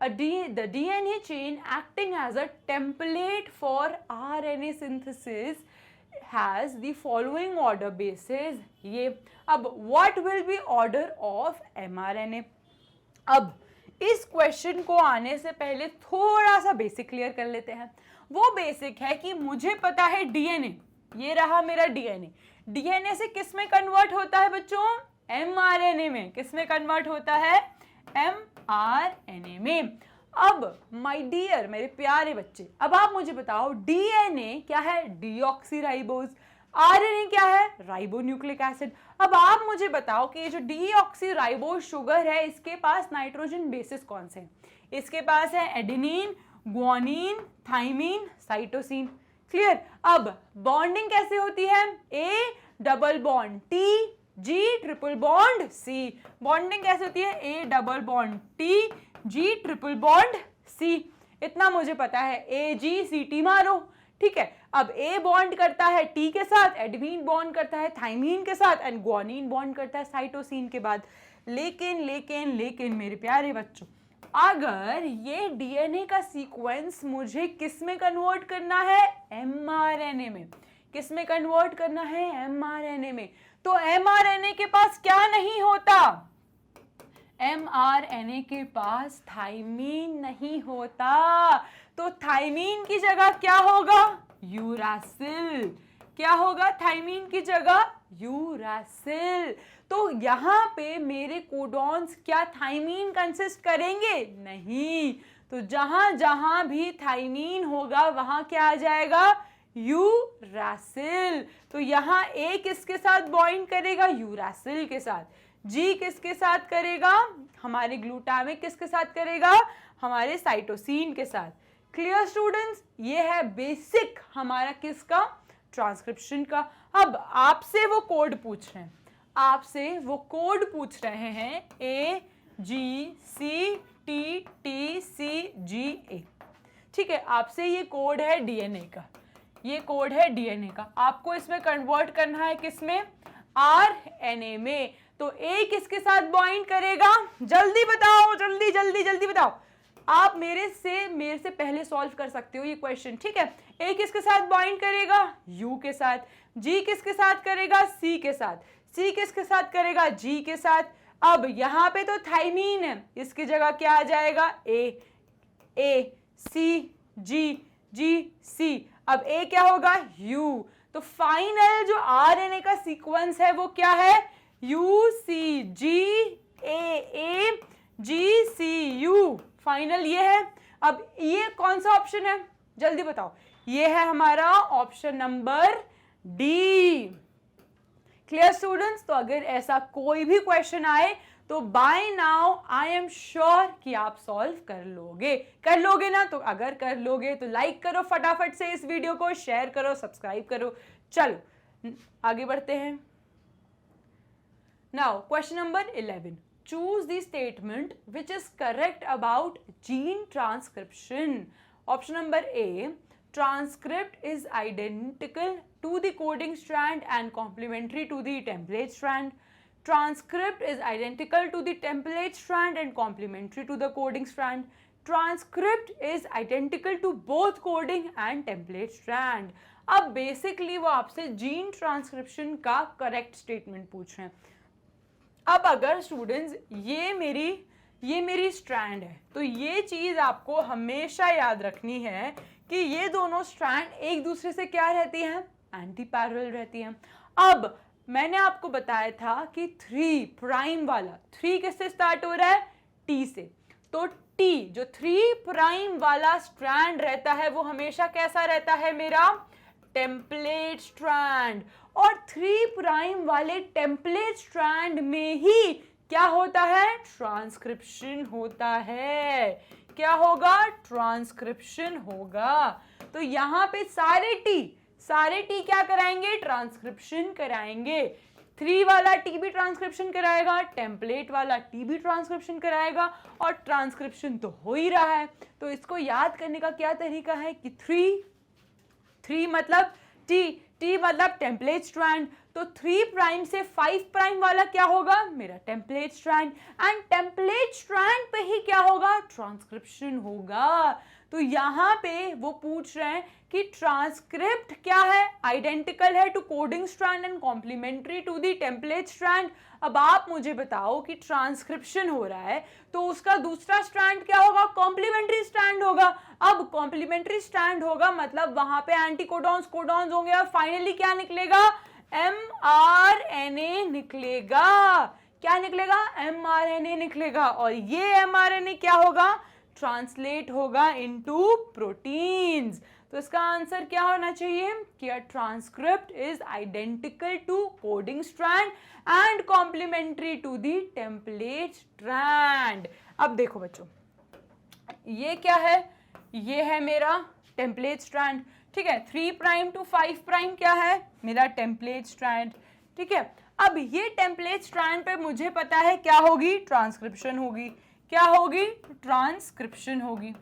The DNA chain acting as a template for RNA synthesis has the following order bases। ये अब what will be order of mRNA? अब इस question को आने से पहले थोड़ा सा बेसिक क्लियर कर लेते हैं। वो बेसिक है कि मुझे पता है डीएनए, ये रहा मेरा डीएनए। डीएनए से किस में कन्वर्ट होता है बच्चों? एमआरएनए में। किस में कन्वर्ट होता है? एमआरएनए में। अब माय डियर, मेरे प्यारे बच्चे, अब आप मुझे बताओ डीएनए क्या है? डीऑक्सीराइबोज। आरएनए क्या है? Ribonucleic acid. अब आप मुझे बताओ कि ये जो डीऑक्सीराइबोज शुगर है, इसके पास नाइट्रोजन बेसिस कौन से हैं? इसके पास है adenine, guanine, thymine, cytosine. Clear? अब बॉन्डिंग कैसे होती है? A double bond T, G triple bond C. Bonding कैसे होती है? A double bond T, G triple bond C. इतना मुझे पता है, ए जी सी टी मारो। ठीक है, अब ए बॉन्ड करता है टी के साथ, एडेनिन बॉन्ड करता है थाइमिन के साथ, एंड ग्वानिन बॉन्ड करता है साइटोसिन के बाद। लेकिन मेरे प्यारे बच्चों, अगर ये डीएनए का सीक्वेंस मुझे किस में कन्वर्ट करना है? एमआरएनए में। किस में कन्वर्ट करना है? एमआरएनए में। तो एमआरएनए के पास क्या नहीं होता? एमआरएनए के पास थाइमीन नहीं होता। तो थाइमीन की जगह क्या होगा? यूरासिल। क्या होगा थाइमीन की जगह? यूरासिल। तो यहाँ पे मेरे कोडॉन्स क्या थाइमीन कंसिस्ट करेंगे? नहीं। तो जहां जहां भी थाइमीन होगा वहां क्या आ जाएगा? यूरासिल। तो यहाँ ए किसके साथ बॉइंड करेगा? यूरासिल के साथ। जी किसके साथ करेगा? हमारे ग्लूटामिक किसके साथ करेगा? हमारे साइटोसिन के साथ। Clear students? ये है बेसिक हमारा किसका? ट्रांसक्रिप्शन का। अब आपसे वो कोड पूछ रहे हैं, आपसे वो कोड पूछ रहे हैं ए G C T T C G ए। ठीक है, आपसे ये कोड है डीएनए का, ये कोड है डीएनए का। आपको इसमें कन्वर्ट करना है किसमें? आरएनए में। तो ए किसके साथ बॉइंड करेगा? जल्दी बताओ, जल्दी जल्दी जल्दी बताओ। आप मेरे से पहले सॉल्व कर सकते हो ये क्वेश्चन। ठीक है, ए किसके साथ बॉइंड करेगा? यू के साथ। जी किसके साथ करेगा? सी के साथ। सी किसके साथ करेगा? जी के साथ। अब यहाँ पे तो थाइमीन है, इसकी जगह क्या आ जाएगा? ए सी जी जी सी। अब ए क्या होगा? यू। तो फाइनल जो आरएनए का सीक्वेंस है वो क्या है? U C G A G C U. Final ये है। अब ये कौन सा ऑप्शन है? जल्दी बताओ। ये है हमारा option number D. Clear students? तो अगर ऐसा कोई भी क्वेश्चन आए तो by now I am sure कि आप सॉल्व कर लोगे ना? तो अगर कर लोगे तो लाइक करो फटाफट से इस वीडियो को, शेयर करो, सब्सक्राइब करो। चलो आगे बढ़ते हैं। Now question number 11। Choose the statement which is correct about gene transcription. Option number A, transcript is identical to the coding strand and complementary to the template strand. Transcript is identical to the template strand and complementary to the coding strand. Transcript is identical to both coding and template strand. अब basically वो आपसे gene transcription का correct statement पूछ रहे हैं। अब अगर students ये मेरी स्ट्रैंड है, तो ये चीज आपको हमेशा याद रखनी है कि ये दोनों स्ट्रैंड एक दूसरे से क्या रहती हैं? एंटी पैरेलल रहती हैं। अब मैंने आपको बताया था कि 3 प्राइम वाला, 3 किससे स्टार्ट हो रहा है? टी से। तो टी जो 3 प्राइम वाला स्ट्रैंड रहता है वो हमेशा कैसा रहता है? मेरा टेम्पलेट स्ट्रैंड। और 3 प्राइम वाले टेम्पलेट स्ट्रैंड में ही क्या होता है? ट्रांसक्रिप्शन होता है। क्या होगा? ट्रांसक्रिप्शन होगा। तो यहाँ पे सारे टी क्या कराएंगे? ट्रांसक्रिप्शन कराएंगे। 3 वाला टी भी ट्रांसक्रिप्शन कराएगा, टेम्पलेट वाला टी भी ट्रांसक्रिप्शन कराएगा, और ट्रांसक्रिप्शन तो हो ही रहा है। तो इसको याद करने का क्या तरीका है कि 3 मतलब टी मतलब टेम्पलेट स्ट्रैंड, तो 3 प्राइम से 5 प्राइम वाला क्या होगा? मेरा template strand, and template strand पे ही क्या होगा? ट्रांसक्रिप्शन होगा। तो यहाँ पे वो पूछ रहे हैं कि ट्रांसक्रिप्ट क्या है? आइडेंटिकल है to coding strand and complementary to the template strand. अब आप मुझे बताओ कि ट्रांसक्रिप्शन हो रहा है तो उसका दूसरा स्ट्रैंड क्या होगा? कॉम्प्लीमेंट्री स्ट्रैंड होगा। अब कॉम्प्लीमेंट्री स्ट्रैंड होगा मतलब वहां पे एंटी कोडॉन्स होंगे, और फाइनली क्या निकलेगा? mRNA निकलेगा। क्या निकलेगा? mRNA निकलेगा, और ये mRNA क्या होगा? ट्रांसलेट होगा इनटू प्रोटीन्स। तो इसका आंसर क्या होना चाहिए कि a transcript is identical to coding strand and complementary to the template strand. अब देखो बच्चों, ये क्या है? ये है मेरा टेम्पलेट स्ट्रैंड, ठीक है। 3 प्राइम टू 5 प्राइम क्या है? मेरा टेम्पलेट स्ट्रैंड, ठीक है। अब ये टेम्पलेट स्ट्रैंड पे मुझे पता है क्या होगी? ट्रांसक्रिप्शन होगी। क्या होगी? ट्रांसक्रिप्शन होगी।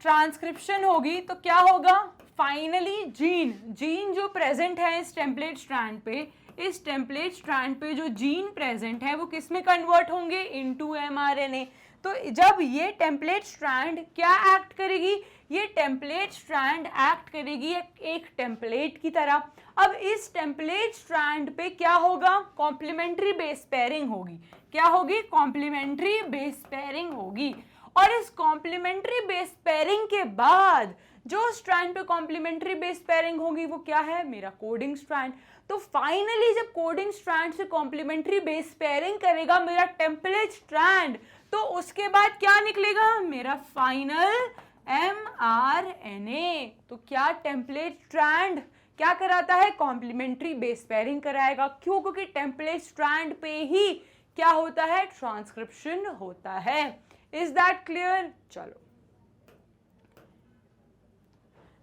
ट्रांसक्रिप्शन होगी तो क्या होगा? फाइनली जीन जो प्रेजेंट है इस टेम्पलेट स्ट्रैंड पे, इस टेम्पलेट स्ट्रैंड पे जो जीन प्रेजेंट है वो किस में कन्वर्ट होंगे? Into mRNA। तो जब ये टेम्पलेट स्ट्रैंड क्या एक्ट करेगी? ये टेम्पलेट स्ट्रैंड एक्ट करेगी एक टेम्पलेट की तरह। अब इस टेम्पलेट स्ट्रैंड पे क्या होगा? कॉम्प्लीमेंट्री बेस पेयरिंग होगी। क्या होगी? कॉम्प्लीमेंट्री बेस पेयरिंग होगी। और इस कॉम्प्लीमेंट्री बेस पेयरिंग के बाद जो स्ट्रैंड पे कॉम्प्लीमेंट्री बेस पेयरिंग होगी वो क्या है? मेरा कोडिंग स्ट्रैंड। तो फाइनली जब कोडिंग स्ट्रैंड से कॉम्प्लीमेंट्री बेस पेयरिंग करेगा मेरा टेम्पलेट स्ट्रैंड, तो उसके बाद क्या निकलेगा? मेरा फाइनल mRNA। तो क्या टेम्पलेट स्ट्रैंड क्या कराता है? कॉम्प्लीमेंट्री बेस पेयरिंग कराएगा। क्यों? क्योंकि टेम्पलेट स्ट्रैंड पे ही क्या होता है? ट्रांसक्रिप्शन होता है। Is that clear? चलो,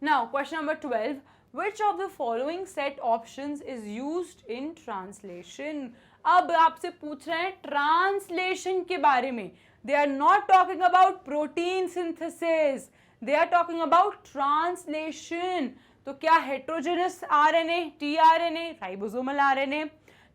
now question number 12, which of the following set options is used in translation? अब आपसे पूछ रहे हैं ट्रांसलेशन के बारे में। They are not talking about protein synthesis, they are talking about translation. तो क्या heterogeneous RNA, tRNA, ribosomal RNA?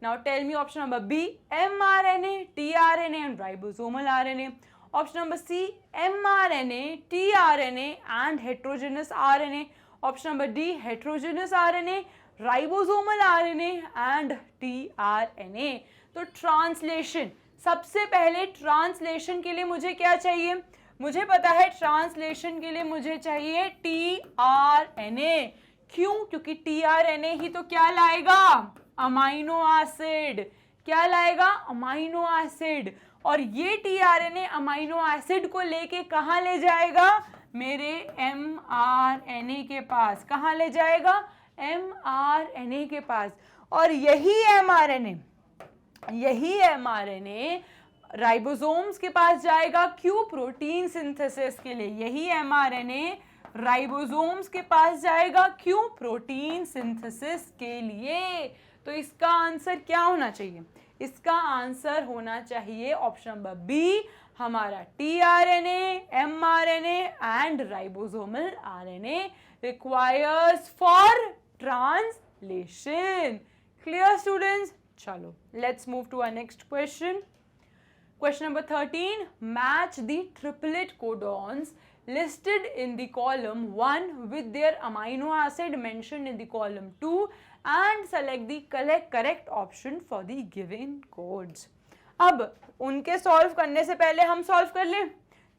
Now tell me option number B, mRNA, tRNA and ribosomal RNA. Option number C, mRNA, tRNA and heterogeneous RNA. Option number D, heterogeneous RNA, ribosomal RNA and tRNA. तो translation, सबसे पहले translation के लिए मुझे क्या चाहिए? मुझे पता है ट्रांसलेशन के लिए मुझे चाहिए tRNA। क्यों? क्योंकि tRNA ही तो क्या लाएगा? Amino acid. क्या लाएगा? Amino acid. और ये tRNA अमाइनो एसिड को लेके कहाँ ले जाएगा? मेरे mRNA के पास। कहाँ ले जाएगा? mRNA के पास। और यही mRNA राइबोसोम्स के पास जाएगा। क्यों? प्रोटीन सिंथेसिस के लिए। यही mRNA राइबोसोम्स के पास जाएगा। क्यों? प्रोटीन सिंथेसिस के लिए। तो इसका आंसर क्या होना चाहिए? इसका आंसर होना चाहिए ऑप्शन नंबर बी, हमारा tRNA, mRNA and ribosomal RNA requires for translation. Clear students? चलो, let's move to our next question. Question number 13, match the triplet codons listed in the column 1 with their amino acid mentioned in the column 2 and select the correct option for the given codes. अब उनके solve करने से पहले हम solve कर लें।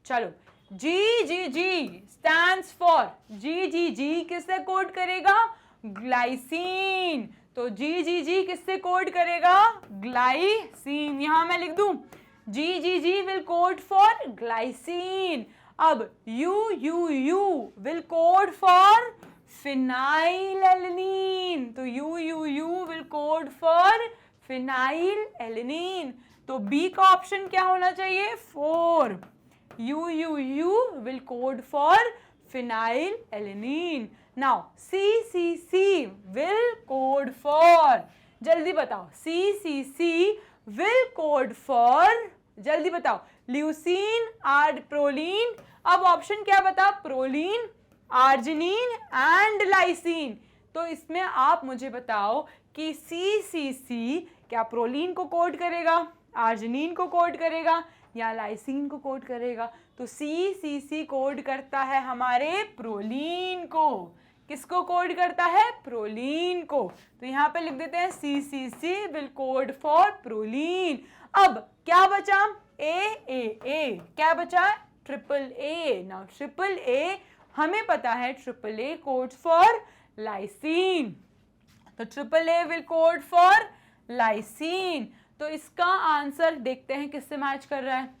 चलो, GGG stands for, GGG किससे कोड करेगा? ग्लाइसिन। तो GGG किससे कोड करेगा? ग्लाइसिन। यहां मैं लिख दूं GGG will code for glycine. अब UUU will code for phenylalanine. तो UUU will code for phenyl alanine. तो बी का ऑप्शन क्या होना चाहिए? 4। U will code for phenyl alanine. Now CCC will code for, जल्दी बताओ, CCC will code for, जल्दी बताओ, ल्यूसीन, प्रोलीन। अब ऑप्शन क्या बता? Proline, arginine and lysine. तो इसमें आप मुझे बताओ कि CCC क्या प्रोलीन को कोड करेगा, आर्जिनिन को कोड करेगा या लाइसिन को कोड करेगा? तो CCC कोड करता है हमारे प्रोलीन को। किसको कोड करता है? प्रोलीन को। तो यहाँ पे लिख देते हैं CCC will code for proline. अब क्या बचा? A। क्या बचा? AAA। नाउ AAA हमें पता है AAA कोड्स फॉर लाइसिन। तो AAA will code for lysine. तो इसका आंसर देखते हैं किससे मैच कर रहा है।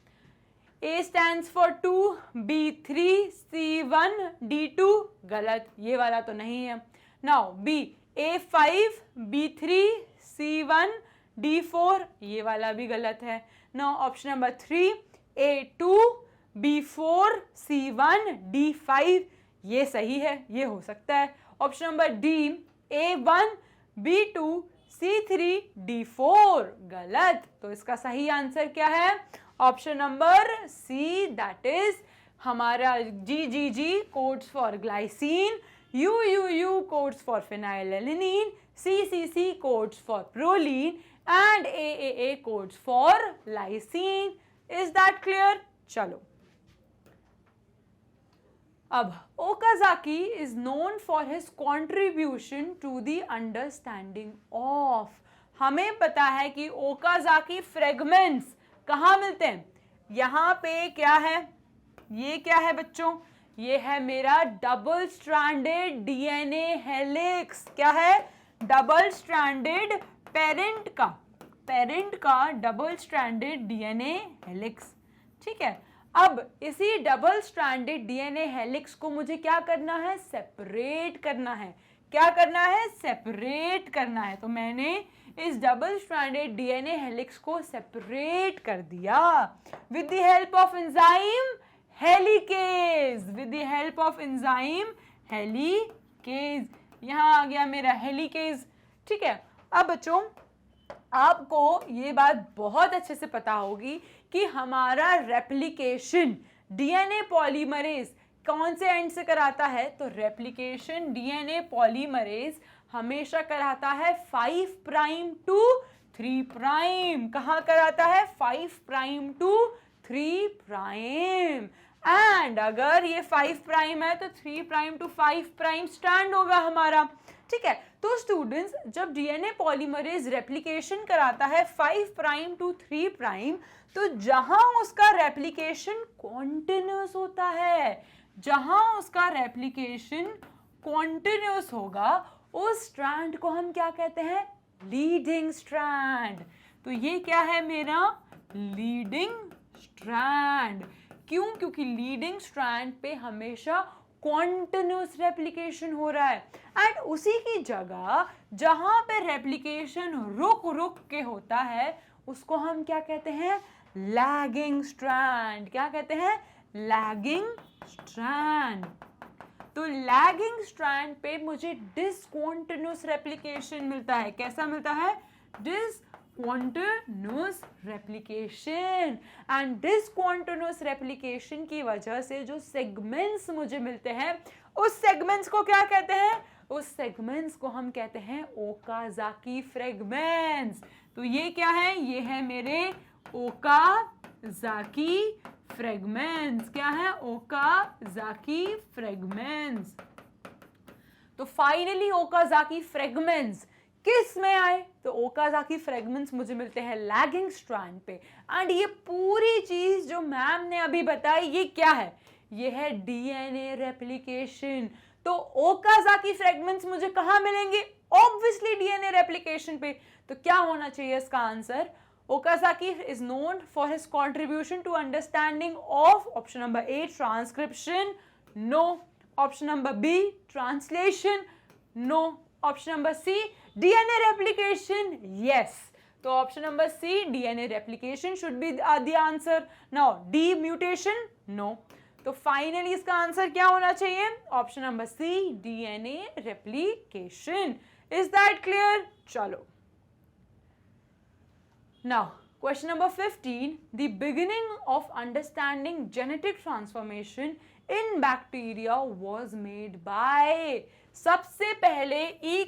A stands for 2, B 3, C 1, D 2, गलत, ये वाला तो नहीं है। Now B, A 5, B 3, C 1, D 4, ये वाला भी गलत है। Now option number 3, A 2, B 4, C 1, D 5, ये सही है, ये हो सकता है। Option number D, A 1, B 2, C3, D4, गलत। तो इसका सही आंसर क्या है? Option number C, that is हमारा GGG codes for glycine, UUU codes for phenylalanine, CCC codes for proline and AAA codes for lysine. Is that clear? चलो, अब Okazaki is known for his contribution to the understanding of. हमें पता है कि Okazaki fragments कहाँ मिलते हैं? यहाँ पे क्या है? ये क्या है बच्चों? ये है मेरा डबल स्ट्रैंडेड DNA हेलिक्स। क्या है? डबल स्ट्रैंडेड पेरेंट का डबल स्ट्रैंडेड DNA हेलिक्स। ठीक है, अब इसी डबल स्ट्रैंडेड DNA हेलिक्स को मुझे क्या करना है? सेपरेट करना है। क्या करना है? सेपरेट करना है। तो मैंने इस डबल स्ट्रैंडेड DNA हेलिक्स को सेपरेट कर दिया with the help of enzyme helicase. With the help of enzyme helicase, यहां आ गया मेरा हेलिकेज। ठीक है, अब बच्चों आपको ये बात बहुत अच्छे से पता होगी कि हमारा रेप्लिकेशन DNA पॉलीमरेज कौन से एंड से कराता है? तो रेप्लिकेशन DNA पॉलीमरेज हमेशा कराता है 5 प्राइम टू 3 प्राइम। कहाँ कराता है? 5 प्राइम टू 3 प्राइम। एंड अगर ये 5 प्राइम है तो 3 प्राइम टू 5 प्राइम स्ट्रैंड होगा हमारा। ठीक है, तो स्टूडेंट्स जब DNA पॉलीमरेज रेप्लिकेशन कराता है 5 प्राइम टू 3 प्राइम, तो जहां उसका रेप्लिकेशन कॉन्टिन्यूस होता है, जहां उसका रेप्लिकेशन कॉन्टिन्यूस होगा, उस स्ट्रैंड को हम क्या कहते हैं? Leading strand. तो ये क्या है मेरा? Leading strand. क्यों? क्योंकि लीडिंग स्ट्रैंड पे हमेशा कॉन्टिन्यूस रेप्लिकेशन हो रहा है। एंड उसी की जगह जहां पे रेप्लिकेशन रुक के होता है उसको हम क्या कहते हैं? Lagging strand. क्या कहते हैं? Lagging strand. तो लैगिंग स्ट्रैंड पे मुझे डिसकॉन्टिन्यूस रेप्लिकेशन मिलता है। कैसा मिलता है? Discontinuous replication. And discontinuous replication की वजह से जो सेगमेंट्स मुझे मिलते हैं, उस सेगमेंट्स को क्या कहते हैं? उस सेगमेंट्स को हम कहते हैं ओकाजाकी फ्रेगमेंट्स। तो ये क्या है? ये है मेरे ओकाजाकी फ्रेगमेंट्स। क्या है? Okazaki fragments. तो फाइनली ओकाजाकी फ्रेगमेंट्स किस में आए? तो ओकाजाकी फ्रेगमेंट्स मुझे मिलते हैं लैगिंग स्ट्रैंड पे। एंड ये पूरी चीज जो मैम ने अभी बताई, ये क्या है? ये है DNA रेप्लिकेशन। तो ओकाजाकी फ्रेगमेंट्स मुझे कहां मिलेंगे? ऑब्वियसली DNA रेप्लिकेशन पे। तो क्या होना चाहिए इसका answer? Okazaki is known for his contribution to understanding of option number A, transcription, no. Option number B, translation, no. Option number C, DNA replication, yes. तो option number C DNA replication should be the answer. Now D mutation, no. तो finally इसका answer क्या होना चाहिए? Option number C DNA replication. Is that clear? चलो. Now, question number 15. The beginning of understanding genetic transformation in bacteria was made by. सबसे पहले E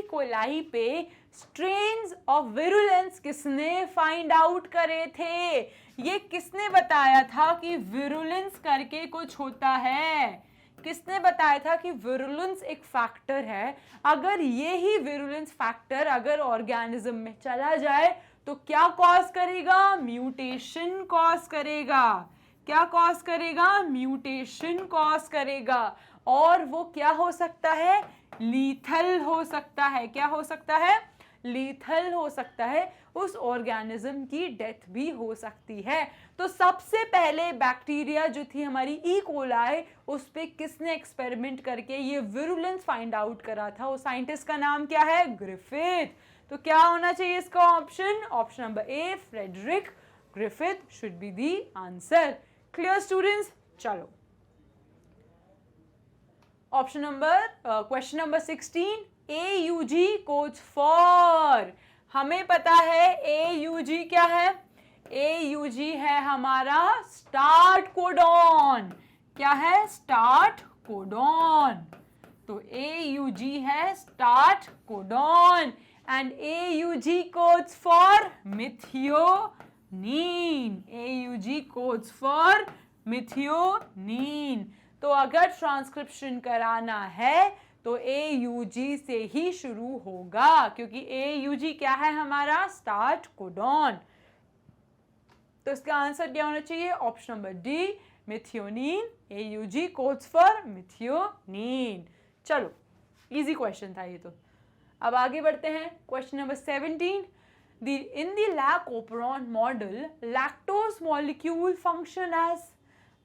coli पे strains of virulence किसने find out करे थे? ये किसने बताया था कि virulence करके कुछ होता है? किसने बताया था कि विरुलेंस एक फैक्टर है? अगर ये ही विरुलेंस फैक्टर अगर ऑर्गेनिज्म में चला जाए तो क्या कॉज करेगा? म्यूटेशन कॉज करेगा. क्या कॉज करेगा? म्यूटेशन कॉज करेगा. और वो क्या हो सकता है? लीथल हो सकता है. क्या हो सकता है? लीथल हो सकता है. उस ऑर्गेनिज्म की डेथ भी हो सकती है. तो सबसे पहले बैक्टीरिया जो थी हमारी ई कोलाई, उस पे किसने एक्सपेरिमेंट करके ये विरुलेंस फाइंड आउट करा था? वो साइंटिस्ट का नाम क्या है? ग्रिफिथ. तो क्या होना चाहिए इसका option? Option number A Frederick Griffith should be the answer. Clear students? चलो. Option number question number 16. AUG codes for. हमें पता है AUG क्या है? AUG है हमारा स्टार्ट कोडॉन. क्या है? Start codon. तो AUG है start codon. And AUG codes for methionine. AUG codes for methionine. तो अगर ट्रांसक्रिप्शन कराना है तो AUG से ही शुरू होगा, क्योंकि AUG क्या है हमारा? Start codon. तो इसका आंसर क्या होना चाहिए? Option number D methionine. AUG codes for methionine. चलो, इजी क्वेश्चन था ये तो. अब आगे बढ़ते हैं. Question number 17. In the Lac-Operon model, lactose molecule function as.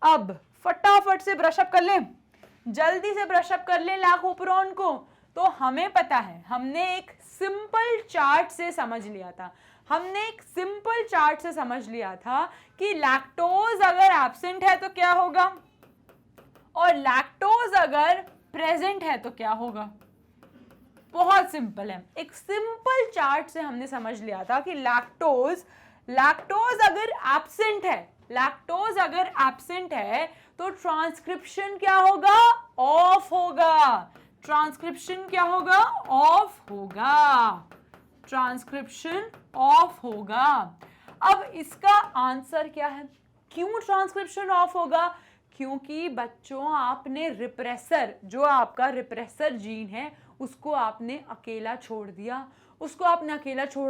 अब फटाफट से ब्रशअप कर ले, जल्दी से ब्रशअप कर ले लैक-ओपेरॉन को. तो हमें पता है, हमने एक सिंपल चार्ट से समझ लिया था कि लैक्टोज अगर एब्सेंट है तो क्या होगा और लैक्टोज अगर प्रेजेंट है तो क्या होगा. बहुत सिंपल है. एक सिंपल चार्ट से हमने समझ लिया था कि लैक्टोज अगर एब्सेंट है तो ट्रांसक्रिप्शन क्या होगा? ऑफ होगा. ट्रांसक्रिप्शन क्या होगा? ऑफ होगा. ट्रांसक्रिप्शन ऑफ होगा. अब इसका आंसर क्या है? क्यों ट्रांसक्रिप्शन ऑफ होगा? क्योंकि बच्चों आपने रिप्रेसर, जो आपका रिप्रेसर जीन है, उसको आपने अकेला छोड़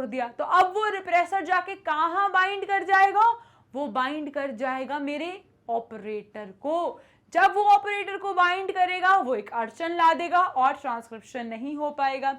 दिया. तो अब वो रिप्रेसर जाके कहाँ बाइंड कर जाएगा? वो बाइंड कर जाएगा मेरे ऑपरेटर को. जब वो ऑपरेटर को बाइंड करेगा वो एक अड़चन ला देगा और ट्रांसक्रिप्शन नहीं हो पाएगा.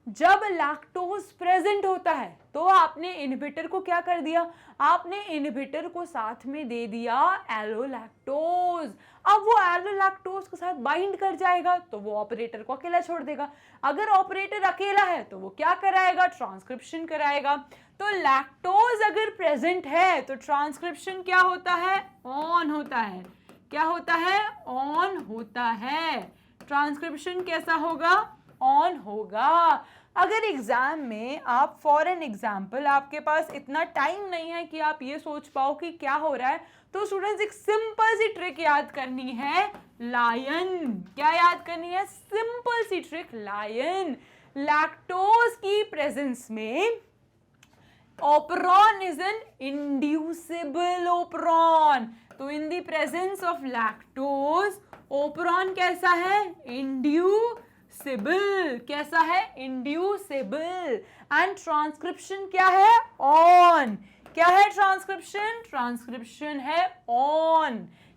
जब लैक्टोज प्रेजेंट होता है तो आपने इनहिबिटर को क्या कर दिया? आपने इनहिबिटर को साथ में दे दिया एलोलैक्टोज. अब वो एलोलैक्टोज के साथ बाइंड कर जाएगा तो वो ऑपरेटर को अकेला छोड़ देगा. अगर ऑपरेटर अकेला है तो वो क्या कराएगा? ट्रांसक्रिप्शन कराएगा. तो लैक्टोज अगर प्रेजेंट है तो ट्रांसक्रिप्शन क्या होता है? ऑन होता है. क्या होता है? ऑन होता है. ट्रांसक्रिप्शन कैसा होगा? ऑन होगा. अगर एग्जाम में आप फॉर एन एग्जाम्पल आपके पास इतना टाइम नहीं है कि आप ये सोच पाओ कि क्या हो रहा है, तो स्टूडेंट्स एक सिंपल सी ट्रिक याद करनी है. लायन. क्या याद करनी है? सिंपल सी ट्रिक लायन. लैक्टोज की प्रेजेंस में operon is an inducible operon. तो in the presence of lactose operon कैसा है? Inducible. कैसा है? Inducible. And transcription क्या है? On. क्या है ट्रांसक्रिप्शन? ट्रांसक्रिप्शन है on.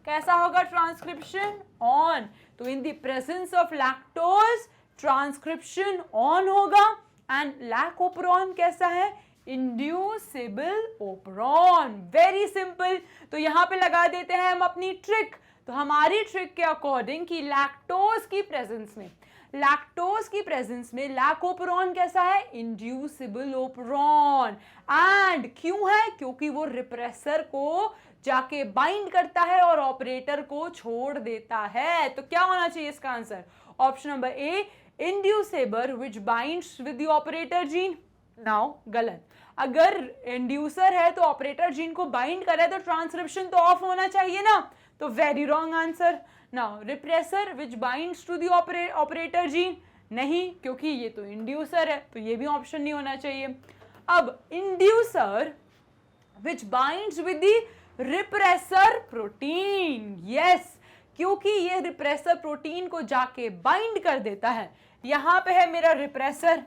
कैसा होगा ट्रांसक्रिप्शन? on. तो in the presence of lactose transcription on होगा. and lac-operon कैसा है? Inducible operon. Very simple. तो यहां पे लगा देते हैं हम अपनी ट्रिक. तो हमारी ट्रिक के अकॉर्डिंग कि लैक्टोज की प्रेजेंस में लैक्टोज की प्रेजेंस में लैकोपेरॉन कैसा है, इंड्यूसिबल ओपेरॉन। एंड क्यों है, क्योंकि वो रिप्रेसर को जाके बाइंड करता है और ऑपरेटर को छोड़ देता है। तो क्या होना चाहिए इसका answer, option number A, inducer which binds with the operator gene. Now गलत, अगर इंड्यूसर है तो ऑपरेटर जीन को बाइंड करे तो ट्रांसक्रिप्शन तो ऑफ होना चाहिए ना, तो very wrong answer. Now repressor which binds to the operator gene, नहीं, क्योंकि ये तो इंड्यूसर है, तो ये भी ऑप्शन नहीं होना चाहिए। अब inducer which binds with the repressor protein, yes, क्योंकि ये रिप्रेसर प्रोटीन को जाके बाइंड कर देता है। यहां पे है मेरा रिप्रेसर,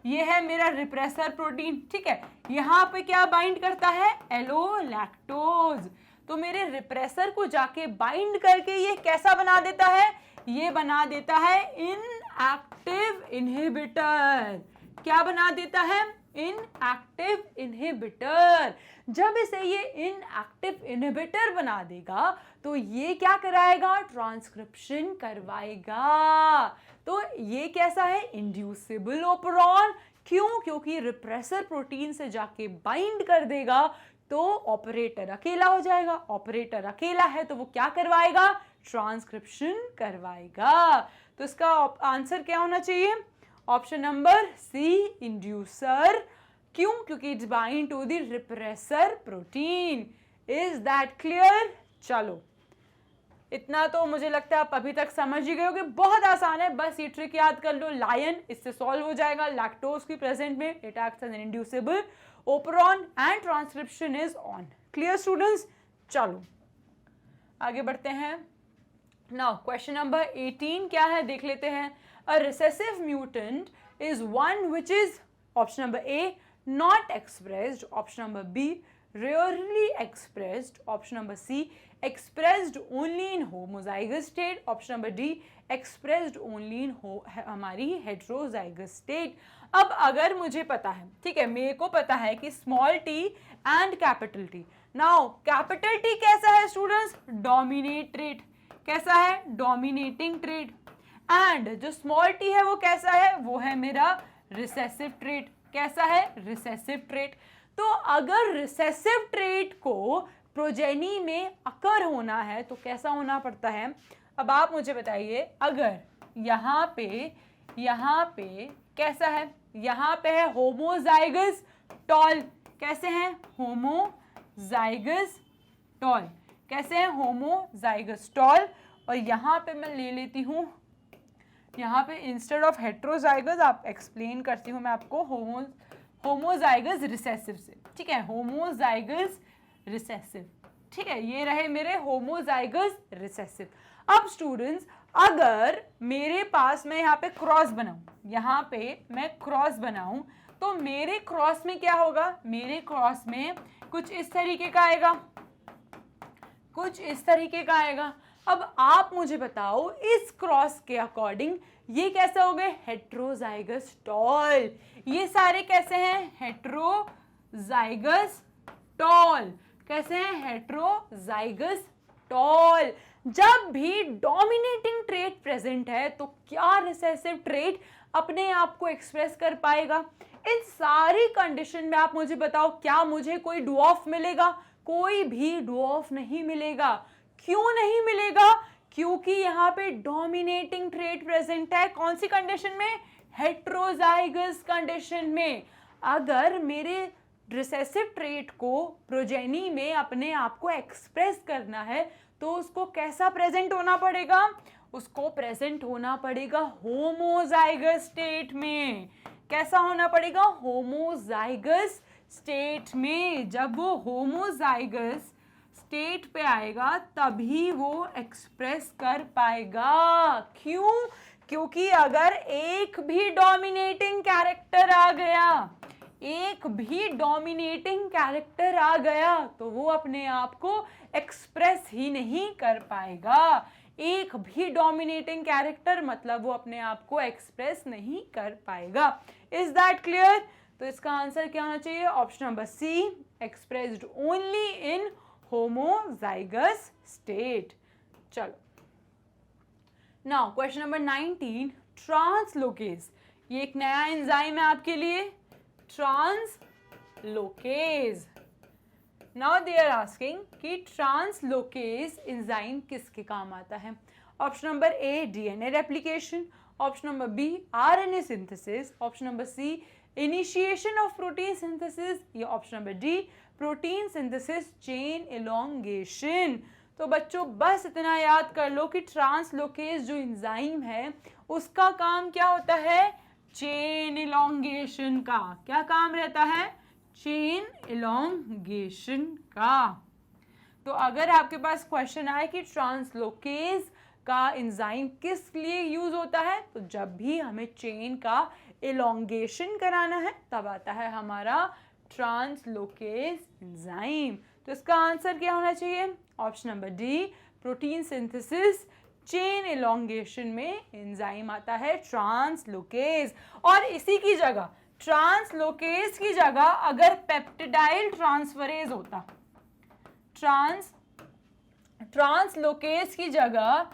ये है मेरा रिप्रेसर प्रोटीन, ठीक है, यहां पे क्या बाइंड करता है, एलो लैक्टोज। तो मेरे रिप्रेसर को जाके बाइंड करके ये कैसा बना देता है, ये बना देता है इनएक्टिव इनहिबिटर। क्या बना देता है, इनएक्टिव इनहिबिटर। जब इसे ये इनएक्टिव इनहिबिटर बना देगा तो ये क्या कराएगा, ट्रांसक्रिप्शन करवाएगा। तो ये कैसा है, इंड्यूसिबल ओपेरॉन। क्यों, क्योंकि रिप्रेसर प्रोटीन से जाके बाइंड कर देगा तो ऑपरेटर अकेला हो जाएगा। ऑपरेटर अकेला है तो वो क्या करवाएगा, ट्रांसक्रिप्शन करवाएगा। तो इसका आंसर क्या होना चाहिए, ऑप्शन नंबर सी, इंड्यूसर। क्यों, क्योंकि it's bind to the repressor protein. Is that clear? चलो, इतना तो मुझे लगता है आप अभी तक समझ ही गए होगे, बहुत आसान है, बस ये ट्रिक याद कर लो, लायन, इससे सॉल्व हो जाएगा। लैक्टोज की प्रेजेंट में it acts as an inducible operon and transcription is on. Clear students? चलो आगे बढ़ते हैं। नाउ क्वेश्चन नंबर 18 क्या है देख लेते हैं। अ recessive mutant is one which is, option number A, not expressed, option number B, rarely expressed, option number C, expressed only in homozygous state, option number D, expressed only in हमारी heterozygous state। अब अगर मुझे पता है, ठीक है, मेरे को पता है कि small T and capital T. Now capital T कैसा है स्टूडेंट्स, डोमिनेट ट्रेट, कैसा है, डोमिनेटिंग ट्रेट। एंड जो स्मॉल टी है वो कैसा है, वो है मेरा रिसेसिव ट्रेट। कैसा है, रिसेसिव ट्रेट। तो अगर रिसेसिव ट्रेट को प्रोजेनी में अकर होना है तो कैसा होना पड़ता है। अब आप मुझे बताइए, अगर यहाँ पे कैसा है, यहाँ पे है होमोजाइगस टॉल, कैसे हैं, होमोजाइगस टॉल, कैसे हैं, होमोजाइगस टॉल। और यहाँ पे मैं ले लेती हूँ, यहाँ पे इंस्टेड ऑफ हेट्रोजाइगस, आप एक्सप्लेन करती हूँ मैं आपको, होमोजाइगस रिसेसिव से, ठीक है, होमोजाइगस रिसेसिव, ठीक है, ये रहे मेरे होमोजाइगस रिसेसिव। अब स्टूडेंट्स, अगर मेरे पास मैं यहाँ पे क्रॉस बनाऊं, यहाँ पे मैं क्रॉस बनाऊं, तो मेरे क्रॉस में क्या होगा, मेरे क्रॉस में कुछ इस तरीके का आएगा, कुछ इस तरीके का आएगा। अब आप मुझे बताओ, इस क्रॉस के अकॉर्डिंग ये कैसे हो गए, हेट्रोजाइगस टॉल। ये सारे कैसे हैं, हेट्रोजाइगस टॉल, कैसे हैं, हेट्रोजाइगस टॉल। जब भी डोमिनेटिंग ट्रेट प्रेजेंट है तो क्या रिसेसिव ट्रेट अपने आप को एक्सप्रेस कर पाएगा। इन सारी कंडीशन में आप मुझे बताओ, क्या मुझे कोई डुऑफ मिलेगा, कोई भी डुऑफ नहीं मिलेगा। क्यों नहीं मिलेगा, क्योंकि यहाँ पे डोमिनेटिंग ट्रेट प्रेजेंट है। कौन सी कंडीशन में, हेट्रोजाइगस कंडीशन में। अगर मेरे रिसेसिव ट्रेट को प्रोजेनी में अपने आप को एक्सप्रेस करना है तो उसको कैसा प्रेजेंट होना पड़ेगा, उसको प्रेजेंट होना पड़ेगा होमोजाइगस स्टेट में। कैसा होना पड़ेगा, होमोजाइगस स्टेट में। जब वो होमोजाइगस स्टेट पे आएगा तभी वो एक्सप्रेस कर पाएगा। क्यों, क्योंकि अगर एक भी डोमिनेटिंग कैरेक्टर आ गया, एक भी डोमिनेटिंग कैरेक्टर आ गया तो वो अपने आप को एक्सप्रेस ही नहीं कर पाएगा। एक भी डोमिनेटिंग कैरेक्टर मतलब वो अपने आप को एक्सप्रेस नहीं कर पाएगा। Is that clear? तो इसका आंसर क्या होना चाहिए, option number C, expressed only in homozygous state. चलो नाउ क्वेश्चन नंबर 19, ट्रांसलोकेज, ये एक नया एंजाइम है आपके लिए, translocase. Now they are asking कि ट्रांसलोकेज एंजाइम किसके काम आता है? Option number A DNA replication, option number B RNA synthesis, option number C initiation of protein synthesis, या option number D protein synthesis chain elongation. तो बच्चों बस इतना याद कर लो कि ट्रांसलोकेज जो एंजाइम है उसका काम क्या होता है? चेन एलोंगेशन का। क्या काम रहता है? चेन एलोंगेशन का। तो अगर आपके पास क्वेश्चन आए कि ट्रांसलोकेज का एंजाइम किस लिए यूज होता है, तो जब भी हमें चेन का एलोंगेशन कराना है तब आता है हमारा ट्रांसलोकेज एंजाइम। तो इसका आंसर क्या होना चाहिए? Option number D protein synthesis chain elongation में एंजाइम आता है ट्रांसलोकेज। और इसी की जगह ट्रांसलोकेज की जगह अगर पेप्टिडाइल ट्रांसफरेज होता, ट्रांसलोकेज की जगह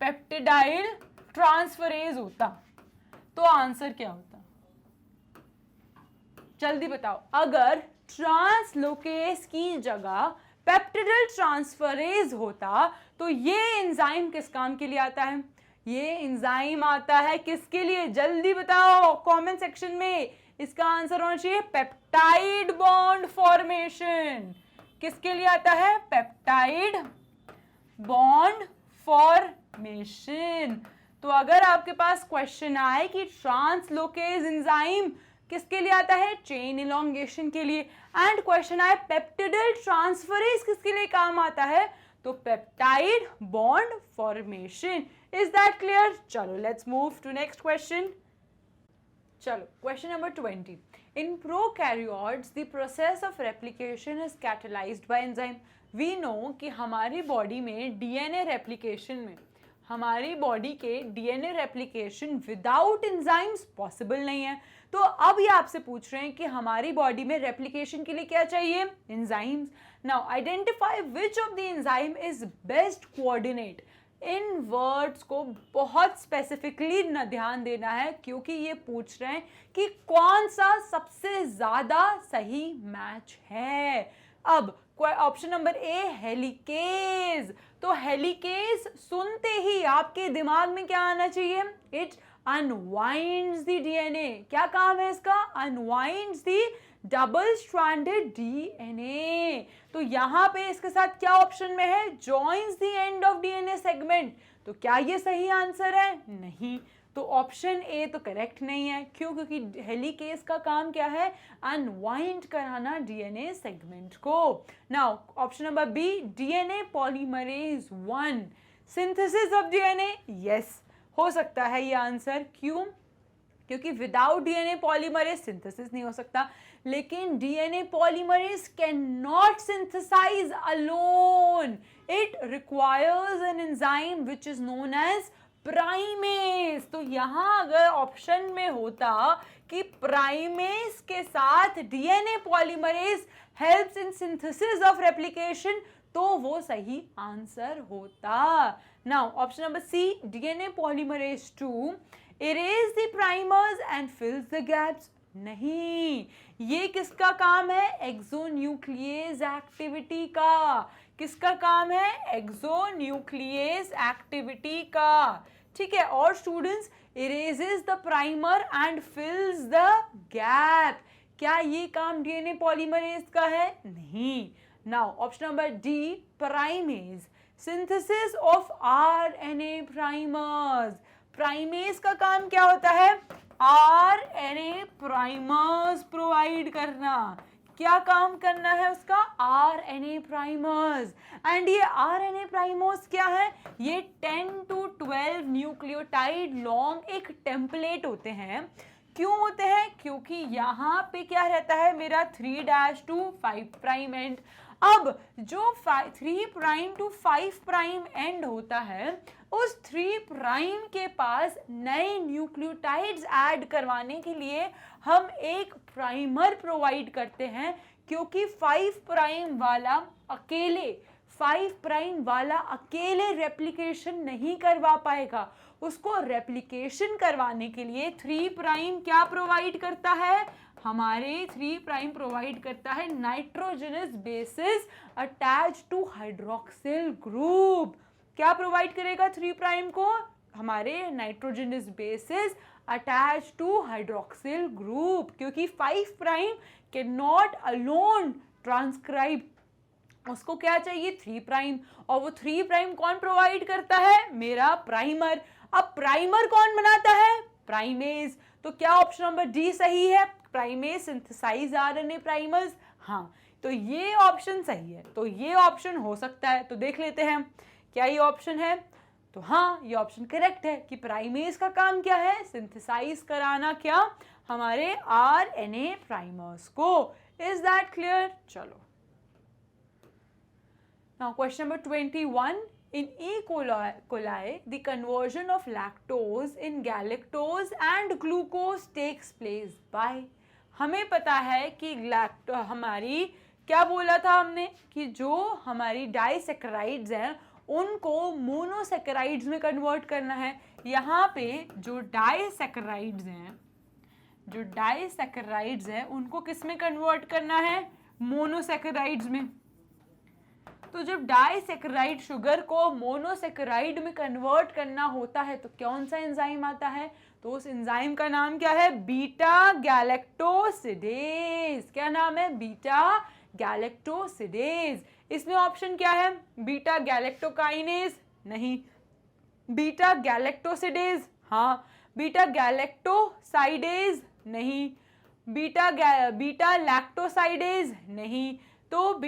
पेप्टिडाइल ट्रांसफरेज होता तो आंसर क्या होता? जल्दी बताओ। अगर ट्रांसलोकेज की जगह पेप्टिडाइल ट्रांसफरेज होता तो ये एंजाइम किस काम के लिए आता है? ये एंजाइम आता है किसके लिए? जल्दी बताओ कमेंट सेक्शन में। इसका आंसर होना चाहिए पेप्टाइड बॉन्ड फॉर्मेशन। किसके लिए आता है? Peptide bond formation. तो अगर आपके पास क्वेश्चन आए कि ट्रांसलोकेज एंजाइम किसके लिए आता है? चेन एलोंगेशन के लिए। एंड क्वेश्चन आए पेप्टिडाइल ट्रांसफरेज किसके लिए काम आता है, तो peptide bond formation. Is that clear? चलो let's move to next question. चलो question number 20। In prokaryotes, the process of replication is catalyzed by enzyme. We know कि हमारी बॉडी में डीएनए रेप्लिकेशन में, हमारी बॉडी के DNA replication without enzymes possible नहीं है। तो अब ये आपसे पूछ रहे हैं कि हमारी बॉडी में रेप्लिकेशन के लिए क्या चाहिए? Enzymes. Now identify which of the enzyme is best coordinate. In words को बहुत स्पेसिफिकली न ध्यान देना है क्योंकि ये पूछ रहे हैं कि कौन सा सबसे ज्यादा सही मैच है। अब ऑप्शन नंबर ए हेलिकेज। तो हेलिकेज सुनते ही आपके दिमाग में क्या आना चाहिए? It unwinds the DNA. क्या काम है इसका? Unwinds the double stranded DNA. तो यहां पे इसके साथ क्या ऑप्शन में है? Joins the end of DNA segment. तो क्या ये सही आंसर है? नहीं। तो ऑप्शन ए तो करेक्ट नहीं है। क्यों? क्योंकि हेलिकेज का काम क्या है? अनवाइंड कराना डीएनए सेगमेंट को। Now option number B DNA polymerase 1 synthesis of DNA. Yes हो सकता है ये आंसर। क्यों? क्योंकि विदाउट डीएनए पॉलीमरेज सिंथेसिस नहीं हो सकता। लेकिन DNA polymerase can not synthesize alone, it requires an enzyme which is known as primase. तो यहां अगर ऑप्शन में होता कि प्राइमेज के साथ DNA polymerase helps in synthesis of replication तो वो सही आंसर होता। Now option number C DNA polymerase 2 erase the primers and fills the gaps। नहीं, ये किसका काम है? एक्सोन्यूक्लियेज एक्टिविटी का। किसका काम है? एक्सोन्यूक्लियेज एक्टिविटी का। ठीक है। और students erases the primer and fills the gap। क्या ये काम डीएनए पॉलीमरेज का है? नहीं। Now option number D primase synthesis of RNA primers. Primase का काम क्या होता है? आरएनए प्राइमर्स प्रोवाइड करना। क्या काम करना है उसका? RNA primers. एंड ये आरएनए प्राइमर्स क्या है? ये 10 to 12 न्यूक्लियोटाइड लॉन्ग एक टेम्पलेट होते हैं। क्यों होते हैं? क्योंकि यहाँ पे क्या रहता है मेरा 3' to 5' एंड। अब जो 3' to 5' एंड होता है उस 3' के पास नए न्यूक्लियोटाइड्स ऐड करवाने के लिए हम एक प्राइमर प्रोवाइड करते हैं। क्योंकि 5' वाला अकेले 5 प्राइम वाला अकेले रेप्लिकेशन नहीं करवा पाएगा, उसको रेप्लिकेशन करवाने के लिए 3 प्राइम क्या प्रोवाइड करता है, हमारे 3 प्राइम प्रोवाइड करता है nitrogenous bases attach to hydroxyl group. क्या प्रोवाइड करेगा 3 प्राइम को, हमारे nitrogenous bases attach to hydroxyl group, क्योंकि 5 prime can not alone transcribe, उसको क्या चाहिए 3 प्राइम, और वो 3 प्राइम कौन प्रोवाइड करता है, मेरा प्राइमर। अब प्राइमर कौन बनाता है, प्राइमेज। तो क्या ऑप्शन नंबर डी सही है, प्राइमेज सिंथेसाइज आरएनए प्राइमर्स, हाँ तो ये ऑप्शन सही है, तो ये ऑप्शन हो सकता है। तो देख लेते हैं क्या ये ऑप्शन है, तो हाँ ये ऑप्शन करेक्ट है कि प्राइमेज का काम क्या है, सिंथेसाइज कराना क्या, हमारे आरएनए प्राइमर्स को। Is that clear? चलो now question number 21, in E. coli the conversion of lactose in galactose and glucose takes place by, हमें पता है कि हमारी क्या बोला था हमने कि जो हमारी डाइसैकेराइड्स हैं उनको मोनोसैकेराइड्स में कन्वर्ट करना है। यहाँ पे जो डाइसैकेराइड्स हैं उनको किस में कन्वर्ट करना है, मोनोसैकेराइड्स में। तो जब डाइसैकेराइड शुगर को मोनोसैकेराइड में कन्वर्ट करना होता है तो कौन सा एंजाइम आता है, तो उस एंजाइम का नाम क्या है, बीटा गैलेक्टोसिडेज। क्या नाम है, बीटा गैलेक्टोसिडेज। इसमें ऑप्शन क्या है, बीटा गैलेक्टोकाइनेज नहीं, बीटा गैलेक्टोसिडेज हाँ, बीटा गैलेक्टोसाइडेज नहीं, बीटा लैक्टोसाइडेज नहीं, तो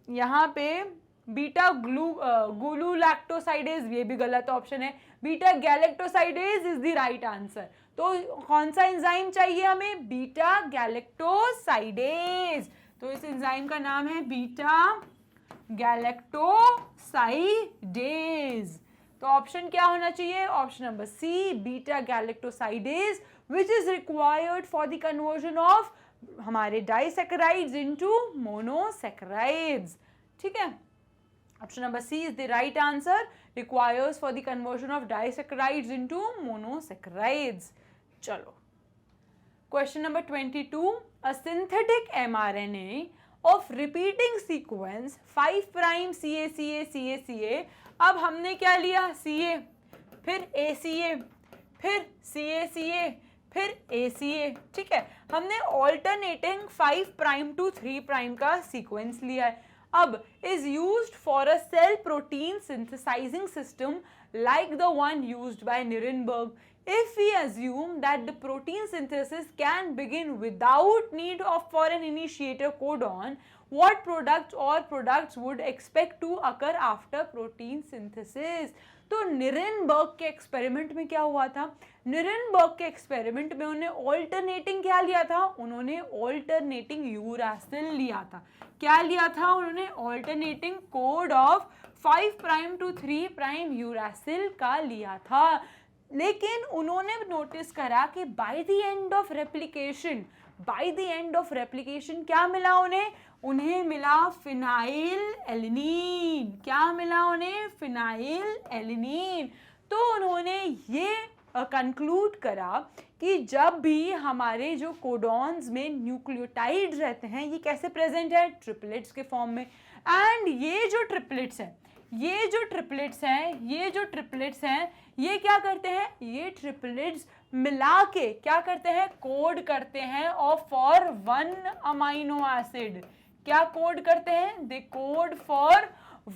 यहाँ पे बीटा गुलू लैक्टोसाइडेज ये भी गलत ऑप्शन है, beta galactosidase is the right answer. तो कौन सा एंजाइम चाहिए हमें, बीटा गैलेक्टोसाइडेज। तो इस एंजाइम का नाम है बीटा गैलेक्टोसाइडेज। तो ऑप्शन क्या होना चाहिए, option number C, beta galactosidase which is required for the conversion of हमारे डाइसैकेराइड्स इनटू मोनोसैकेराइड्स। ठीक है, option number C is the right answer, requires for the conversion of disaccharides into monosaccharides. चलो question number 22, a synthetic mRNA of repeating sequence 5 prime CA। अब हमने क्या लिया, CA, फिर ACA, फिर CACA, फिर ACA। ठीक है, हमने ऑल्टरनेटिंग 5 प्राइम टू 3 प्राइम का सीक्वेंस लिया है। अब is used for a cell protein synthesizing system like the one used by Nirenberg. If we assume that the protein synthesis can begin without need of for an initiator codon, what products would expect to occur after protein synthesis? तो Nirenberg के experiment में क्या हुआ था, Nirenberg के experiment में उन्होंने alternating क्या लिया था, उन्होंने ऑल्टरनेटिंग यूरासिल लिया था। क्या लिया था उन्होंने, alternating code of 5 prime to 3 prime uracil का लिया था। लेकिन उन्होंने नोटिस करा कि by the end of replication क्या मिला उन्हें मिला फिनाइल एलिनीन। क्या मिला उन्हें, फिनाइल एलिनीन। तो उन्होंने ये कंक्लूड करा कि जब भी हमारे जो कोडॉन्स में न्यूक्लियोटाइड्स रहते हैं ये कैसे प्रेजेंट है, ट्रिपलेट्स के फॉर्म में। एंड ये जो ट्रिपलेट्स हैं ये क्या करते हैं, ये ट्रिपलेट्स मिला के क्या करते हैं, कोड करते हैं और फॉर 1 अमाइनो एसिड। क्या कोड करते हैं, they code for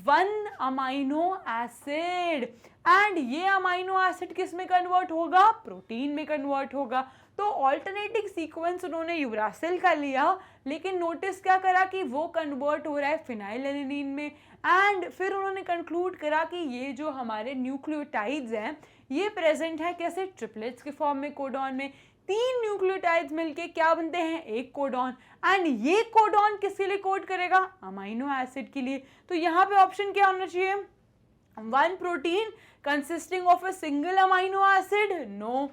1 amino acid. And ये अमाइनो एसिड किस में कन्वर्ट होगा, प्रोटीन में कन्वर्ट होगा। तो ऑल्टरनेटिंग सीक्वेंस उन्होंने यूरासिल का लिया, लेकिन नोटिस क्या करा कि वो कन्वर्ट हो रहा है फिनाइलएलेनीन में। एंड फिर उन्होंने कंक्लूड करा कि ये जो हमारे न्यूक्लियोटाइड्स हैं ये प्रेजेंट है कैसे, ट्रिपलेट्स के फॉर्म में कोडॉन में। 3 न्यूक्लियोटाइड्स मिलके क्या बनते हैं, एक कोडॉन। एंड ये कोडॉन किसके लिए कोड करेगा, अमाइनो एसिड के लिए। तो यहाँ पे ऑप्शन क्या होना चाहिए, 1 protein consisting of a single amino acid, no.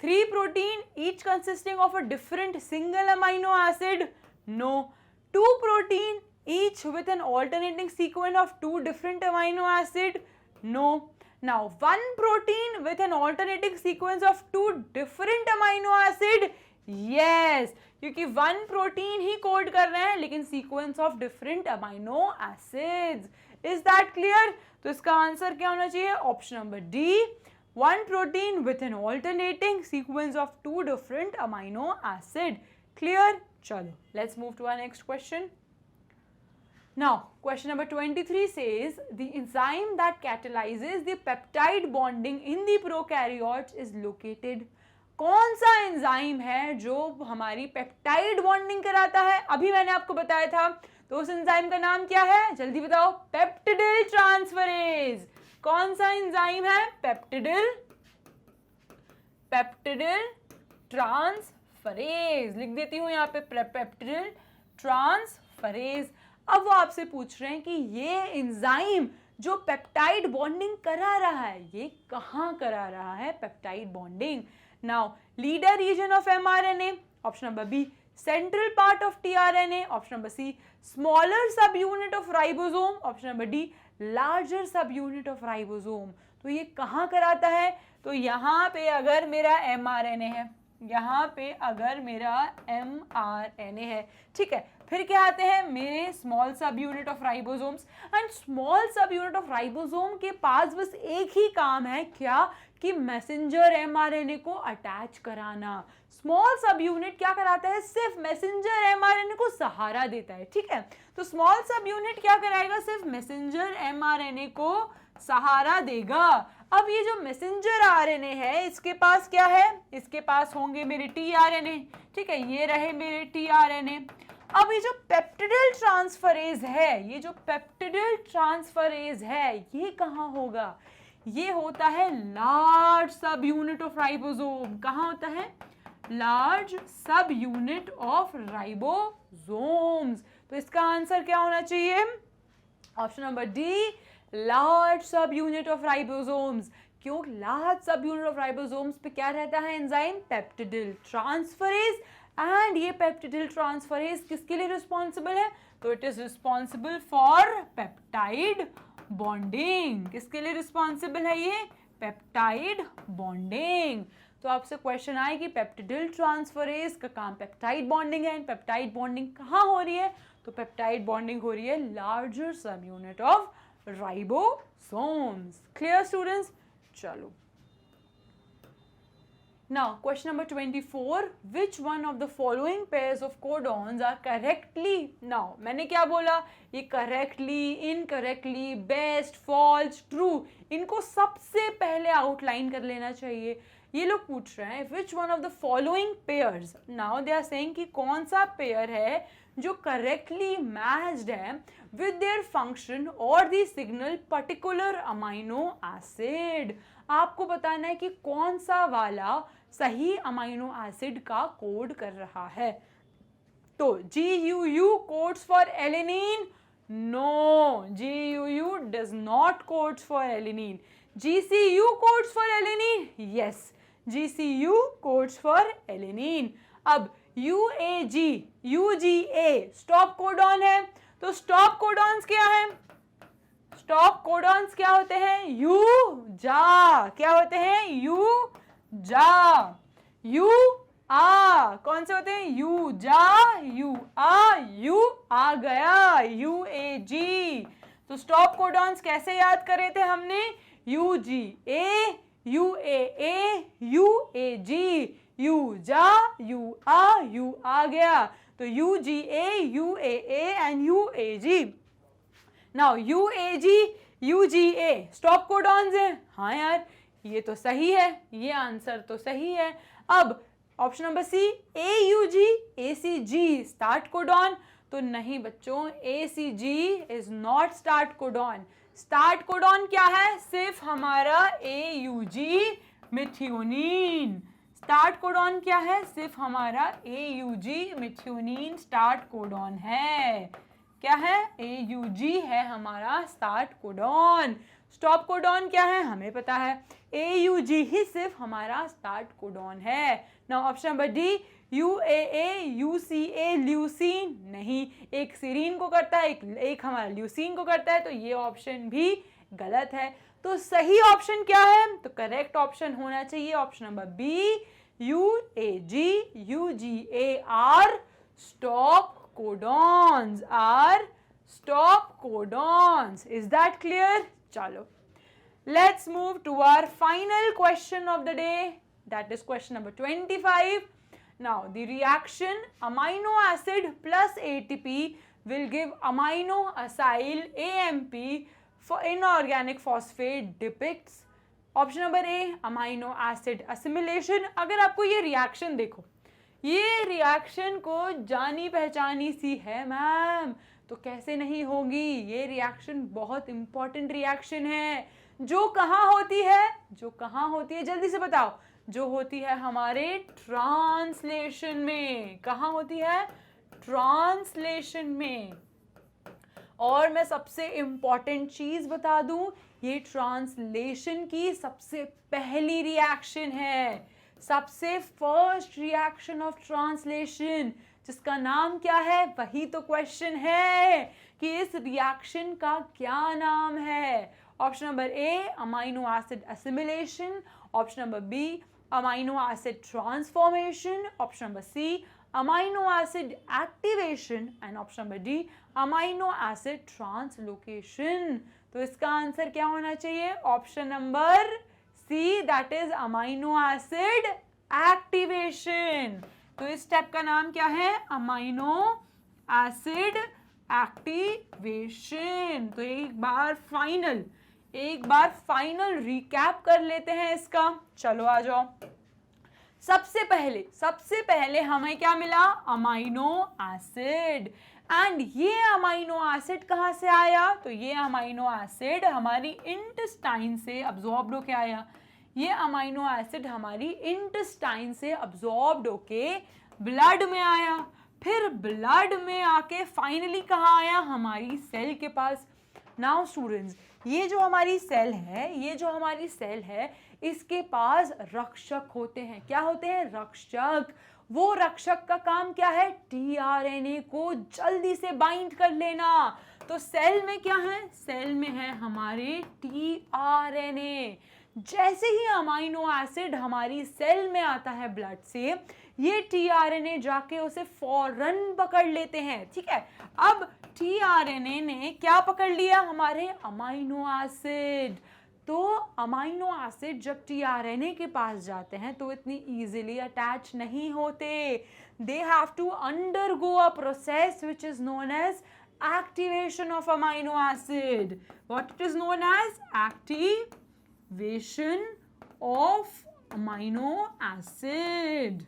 3 protein each consisting of a different single amino acid, no. 2 protein each with an alternating sequence of 2 different amino acid? No. Now, one protein with an alternating sequence of 2 different amino acid? Yes, क्योंकि one protein ही code कर रहे हैं लेकिन sequence of different amino acids. Is that clear? तो इसका answer क्या होना चाहिए? Option number D, one protein with an alternating sequence of 2 different amino acid. Clear? चलो, let's move to our next question. Now, question number 23 says the enzyme that catalyzes the peptide bonding in the prokaryotes is located. कौन सा enzyme है जो हमारी peptide bonding कराता है? अभी मैंने आपको बताया था, तो उस एंजाइम का नाम क्या है? जल्दी बताओ. पेप्टिडिल ट्रांसफरेज. कौन सा एंजाइम है? पेप्टिडिल ट्रांसफरेज. लिख देती हूं यहाँ पे पेप्टिडिल ट्रांसफरेज. अब वो आपसे पूछ रहे हैं कि ये एंजाइम जो पेप्टाइड बॉन्डिंग करा रहा है, ये कहाँ करा रहा है peptide bonding? Now, leader region of mRNA, option number B. Central part of tRNA, option number C. Smaller sub unit of ribosome, option number D. Larger sub unit of ribosome. तो ये कहाँ कराता है? तो यहाँ पे अगर मेरा mRNA है, यहाँ पे अगर मेरा mRNA है, ठीक है, फिर क्या आते हैं मेरे small sub unit of ribosomes. And small sub unit of ribosome के पास बस एक ही काम है, क्या? कि मैसेंजर mRNA को अटैच कराना. स्मॉल सब यूनिट क्या कराता है? सिर्फ मैसेंजर mRNA को सहारा देता है. ठीक है, तो स्मॉल सब यूनिट क्या कराएगा? सिर्फ मैसेंजर mRNA को सहारा देगा. अब ये जो मैसेंजर आरएनए है, इसके पास क्या है? इसके पास होंगे मेरे टीआरएनए. ठीक है, ये रहे मेरे टीआरएनए. अब ये जो पेप्टिडिल ट्रांसफरेज है, ये जो पेप्टिडिल ट्रांसफरेज है, ये कहाँ होगा? ये होता है large sub unit of ribosome. कहाँ होता है? Large sub unit of ribosomes. तो इसका आंसर क्या होना चाहिए? Option number D, large sub unit of ribosomes. क्यों? Large sub unit of ribosomes पे क्या रहता है एंजाइम? पेप्टिडिल ट्रांसफरेज. एंड ये पेप्टिडिल ट्रांसफरेज किसके लिए रिस्पॉन्सिबल है? तो it is responsible for peptide bonding. किसके लिए रिस्पॉन्सिबल है ये? Peptide bonding. तो आपसे क्वेश्चन आए कि पेप्टिडिल ट्रांसफरेज का काम पेप्टाइड बॉन्डिंग है. पेप्टाइड बॉन्डिंग कहाँ हो रही है? तो पेप्टाइड बॉन्डिंग हो रही है larger sub unit of ribosomes. Clear students? चलो. Now, question number 24. Which one of the following pairs of codons are correctly? Now, मैंने क्या बोला? ये correctly, incorrectly, best, false, true. इनको सबसे पहले आउटलाइन कर लेना चाहिए. ये लोग पूछ रहे हैं which one of the following pairs. Now they are saying कि कौन सा पेयर है जो करेक्टली मैच्ड है विद देयर फंक्शन और दी सिग्नल पर्टिकुलर अमाइनो एसिड. आपको बताना है कि कौन सा वाला सही अमाइनो एसिड का कोड कर रहा है. तो GUU codes for alanine? No, GUU does not codes for alanine. GCU codes for alanine? Yes, GCU codes for alanine. अब UAG, UGA स्टॉप कोडॉन है. तो स्टॉप कोडॉन्स क्या है? स्टॉप कोडॉन्स क्या होते हैं? यू जा. क्या होते हैं? यू जा. यू आ कौन से होते हैं? यू जा, यू आ गया, UAG. तो स्टॉप कोडॉन्स कैसे याद करे थे हमने? UGA, UAA, UAG. यू जा, यू आ गया. तो UGA, UAA and UAG. Now UAG, UGA stop codons है. हाँ यार, ये तो सही है, ये आंसर तो सही है. अब option number C, AUG, ACG start codon. तो नहीं बच्चों, ACG is not start codon. Start codon क्या है? सिर्फ हमारा AUG मिथियोनिन. स्टार्ट कोडॉन क्या है? सिर्फ हमारा AUG मिथियोनिन स्टार्ट कोडॉन है. क्या है? AUG है हमारा स्टार्ट कोडॉन. स्टॉप कोडॉन क्या है? हमें पता है. AUG ही सिर्फ हमारा स्टार्ट कोडॉन है. Now option number D, UAA, UCA, leucine नहीं, एक सीरीन को करता है, एक हमारा ल्यूसीन को करता है, तो ये ऑप्शन भी गलत है। तो सही ऑप्शन क्या है? तो करेक्ट ऑप्शन होना चाहिए option number B, UAG, UGA are stop codons, are stop codons. Is that clear? चलो, let's move to our final question of the day, that is question number 25. Now the reaction amino acid plus ATP will give amino acyl AMP for inorganic phosphate depicts option number A amino acid assimilation। अगर आपको ये reaction देखो, ये reaction को जानी पहचानी सी है ma'am, तो कैसे नहीं होगी? ये रिएक्शन बहुत इंपॉर्टेंट रिएक्शन है। जो कहाँ होती है? जो कहाँ होती है जल्दी से बताओ। जो होती है हमारे ट्रांसलेशन में। कहाँ होती है? ट्रांसलेशन में। और मैं सबसे इंपॉर्टेंट चीज बता दूं, ये ट्रांसलेशन की सबसे पहली रिएक्शन है, सबसे फर्स्ट रिएक्शन ऑफ ट्रांसलेशन, जिसका नाम क्या है? वही तो क्वेश्चन है कि इस रिएक्शन का क्या नाम है। Option number A amino acid assimilation, option number B amino acid transformation, option number C amino acid activation and option number D amino acid translocation. तो इसका आंसर क्या होना चाहिए? Option number C, that is amino acid activation. तो इस step का नाम क्या है? Amino acid activation. तो एक बार फाइनल रिकैप कर लेते हैं इसका। चलो आ जाओ। सबसे पहले हमें क्या मिला? Amino acid. एंड ये अमाइनो एसिड कहाँ से आया? तो ये अमाइनो एसिड हमारी इंटेस्टाइन से अब्सॉर्ब्ड होके आया। ये अमाइनो एसिड हमारी इंटेस्टाइन से अब्सॉर्ब्ड होके ब्लड में आया। फिर ब्लड में आके फाइनली कहाँ आया? हमारी सेल के पास। नाउ स्टूडेंट्स, ये जो हमारी सेल है, इसके पास रक्षक होते हैं। क्या होते हैं? रक्षक। वो रक्षक का काम क्या है? टीआरएनए को जल्दी से बाइंड कर लेना। तो सेल में क्या है? सेल में है हमारे टीआरएनए। जैसे ही अमाइनो एसिड हमारी सेल में आता है ब्लड से, ये टीआरएनए जाके उसे फौरन पकड़ लेते हैं। ठीक है, अब टीआरएनए ने क्या पकड़ लिया? हमारे अमाइनो एसिड। तो अमाइनो एसिड जब टीआरएनए के पास जाते हैं तो इतनी इजीली अटैच नहीं होते। They have to undergo a process which is known as activation of amino acid. What it is known as? Activation of amino acid.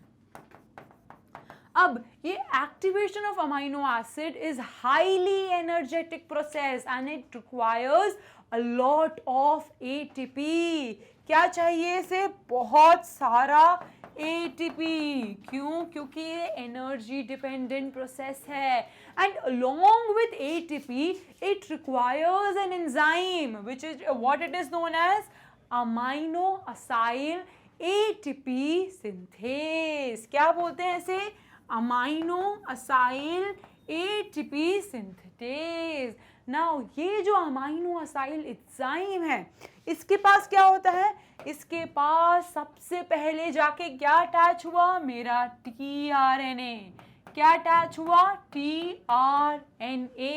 अब ये activation of amino acid is highly energetic process and it requires a lot of ATP. क्या चाहिए इसे? बहुत सारा ATP. क्यों? क्योंकि ये एनर्जी डिपेंडेंट प्रोसेस है। And along with ATP it requires an enzyme which is what it is known as amino acyl ATP synthase. क्या बोलते हैं इसे? Amino acyl ATP synthase. Now ये जो अमाइनो असाइल एंजाइम है, इसके पास क्या होता है? इसके पास सबसे पहले जाके क्या अटैच हुआ? मेरा टीआरएनए। क्या अटैच हुआ? टीआरएनए।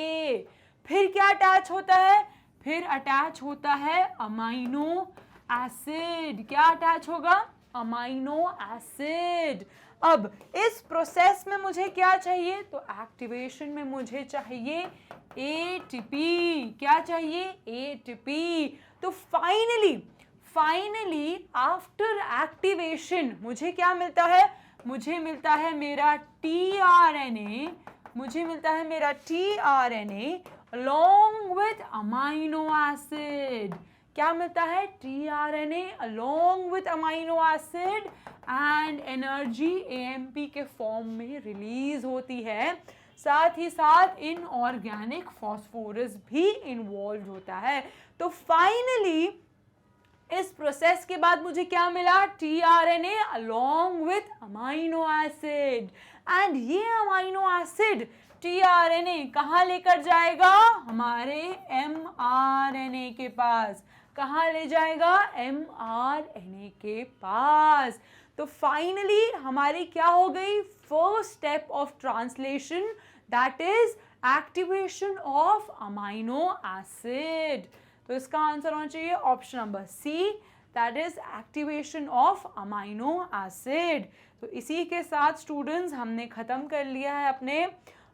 फिर क्या अटैच होता है? फिर अटैच होता है अमाइनो एसिड। क्या अटैच होगा? Amino acid. अब इस प्रोसेस में मुझे क्या चाहिए? तो एक्टिवेशन में मुझे चाहिए एटीपी। क्या चाहिए? एटीपी। तो फाइनली आफ्टर एक्टिवेशन मुझे क्या मिलता है? मुझे मिलता है मेरा tRNA. along with amino acid. क्या मिलता है? TRNA along with amino acid and energy AMP के फॉर्म में रिलीज होती है। साथ ही साथ इनऑर्गेनिक फॉस्फोरस भी इन्वॉल्व होता है। तो फाइनली इस प्रोसेस के बाद मुझे क्या मिला, tRNA along with amino acid. And ये अमाइनो एसिड tRNA कहाँ लेकर जाएगा, हमारे mRNA के पास। कहाँ ले जाएगा, mRNA के पास। तो फाइनली हमारी क्या हो गई, first step of translation, that is activation of amino acid. तो इसका आंसर होना चाहिए option number C, that is activation of amino acid. तो इसी के साथ स्टूडेंट्स हमने खत्म कर लिया है अपने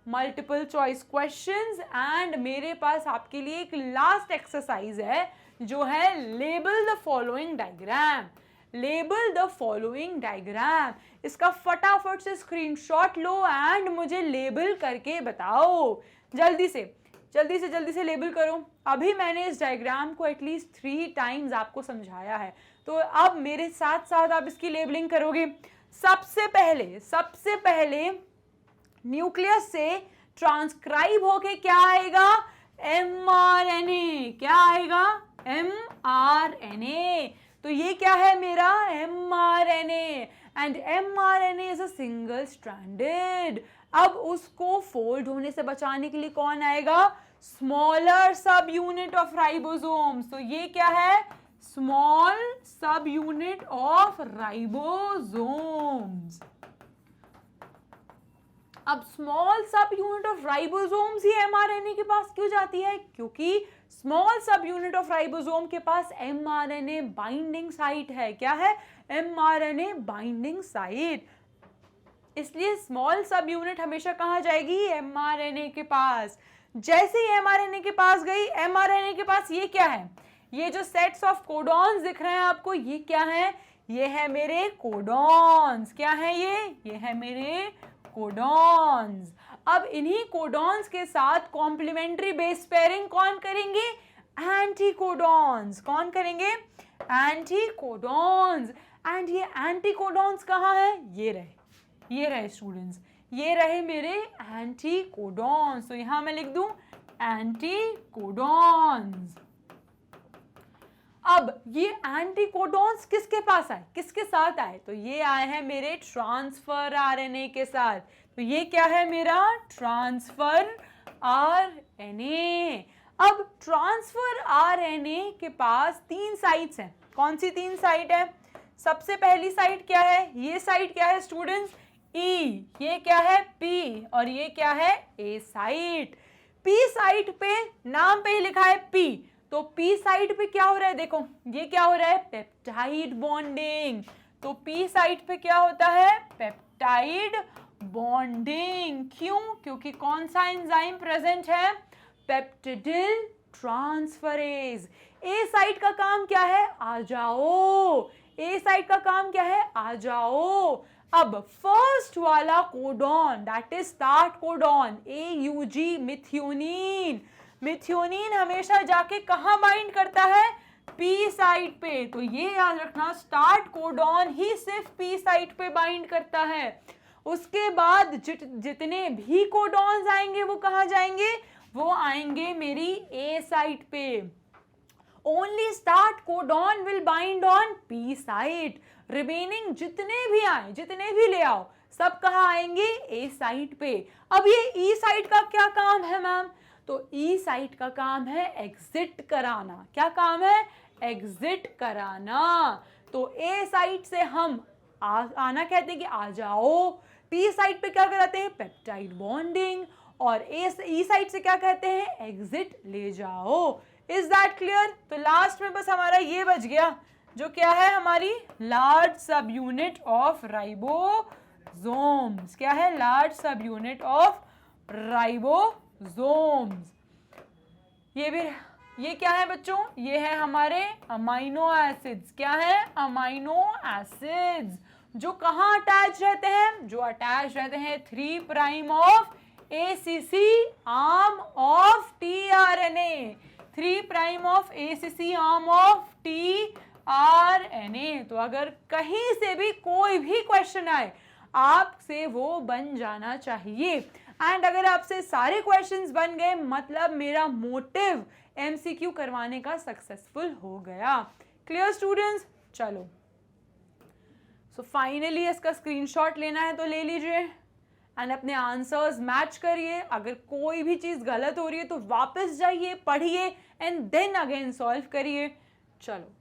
मल्टीपल चॉइस क्वेश्चंस। एंड मेरे पास आपके लिए एक लास्ट एक्सरसाइज है जो है label the following diagram. Label the following diagram, इसका फटाफट से स्क्रीनशॉट लो एंड मुझे लेबल करके बताओ। जल्दी से लेबल करो। अभी मैंने इस डायग्राम को एटलीस्ट 3 टाइम्स आपको समझाया है, तो अब मेरे साथ साथ आप इसकी लेबलिंग करोगे। सबसे पहले न्यूक्लियस से ट्रांसक्राइब होके क्या आएगा, mRNA। क्या आएगा, mRNA। तो ये क्या है मेरा mRNA, and mRNA is a single stranded. अब उसको फोल्ड होने से बचाने के लिए कौन आएगा, smaller sub unit of ribosomes. तो ये क्या है, small sub unit of ribosomes. अब small sub unit of ribosomes ही mRNA के पास क्यों जाती है, क्योंकि small sub unit of ribosome के पास mRNA बाइंडिंग साइट है। क्या है, mRNA बाइंडिंग साइट। इसलिए स्मॉल सब यूनिट हमेशा कहाँ जाएगी, mRNA के पास। जैसे ही mRNA के पास गई, mRNA के पास ये क्या है, ये जो सेट्स ऑफ कोडॉन्स दिख रहे हैं आपको, ये क्या है, ये है मेरे कोडॉन्स। क्या है ये है मेरे कोडॉन्स। अब इन्हीं कोडॉन्स के साथ कॉम्प्लीमेंट्री बेस पेयरिंग कौन करेंगे, एंटीकोडॉन्स। कौन करेंगे, एंटीकोडॉन्स। एंड ये एंटीकोडॉन्स कहाँ है, ये रहे स्टूडेंट्स, ये रहे मेरे एंटीकोडॉन्स। तो यहां मैं लिख दूं एंटीकोडॉन्स। अब ये एंटीकोडॉन्स किसके पास आए, किसके साथ आए, तो ये आए हैं मेरे ट्रांसफर आरएनए के साथ। तो ये क्या है मेरा ट्रांसफर आरएनए। अब ट्रांसफर आरएनए के पास 3 साइट्स हैं। कौन सी 3 साइट है, सबसे पहली साइट क्या है, ये साइट क्या है स्टूडेंट्स, ई, ये क्या है पी, और ये क्या है ए साइट। पी साइट पे नाम पे ही लिखा है पी, तो पी साइट पे क्या हो रहा है, देखो ये क्या हो रहा है, पेप्टाइड बॉन्डिंग। तो पी साइट पे क्या होता है, पेप्टाइड बॉन्डिंग। क्यों, क्योंकि कौन सा एंजाइम प्रेजेंट है, पेप्टिडिल ट्रांसफरेज। ए साइट का काम क्या है, आ जाओ, ए साइट का काम क्या है, आ जाओ। अब फर्स्ट वाला codon that is start codon AUG methionine. Methionine हमेशा जाके कहां बाइंड करता है, पी साइट पे। तो ये याद रखना, स्टार्ट कोडॉन ही सिर्फ पी साइट पे बाइंड करता है। उसके बाद जितने भी कोडॉन्स आएंगे वो कहां जाएंगे, वो आएंगे मेरी ए साइट पे। Only start codon will bind on P site. Remaining जितने भी आए, जितने भी ले आओ, सब कहाँ आएंगे, ए साइट पे। अब ये ई साइट का क्या काम है मैम, तो ई साइट का काम है एग्जिट कराना। क्या काम है, एग्जिट कराना। तो ए साइट से हम आना कहते हैं कि आ जाओ, पी साइट पे क्या कराते हैं, पेप्टाइड बॉन्डिंग, और ई साइट से क्या कहते हैं, एग्जिट ले जाओ। Is that clear. तो लास्ट में बस हमारा ये बच गया, जो क्या है हमारी large sub unit of ribosomes. क्या है, large sub unit of ribosomes. ये क्या है बच्चों, ये है हमारे अमाइनो एसिड्स। क्या है, अमाइनो एसिड्स, जो कहाँ अटैच रहते हैं, जो अटैच रहते हैं 3 prime of ACC arm of tRNA। 3 prime of ACC arm of tRNA। तो अगर कहीं से भी कोई भी क्वेश्चन आए, आपसे वो बन जाना चाहिए। एंड अगर आपसे सारे क्वेश्चंस बन गए, मतलब मेरा मोटिव MCQ करवाने का सक्सेसफुल हो गया। Clear students? चलो, सो फाइनली इसका स्क्रीनशॉट लेना है तो ले लीजिए एंड अपने आंसर्स मैच करिए. अगर कोई भी चीज़ गलत हो रही है तो वापस जाइए, पढ़िए एंड देन अगेन सॉल्व करिए. चलो,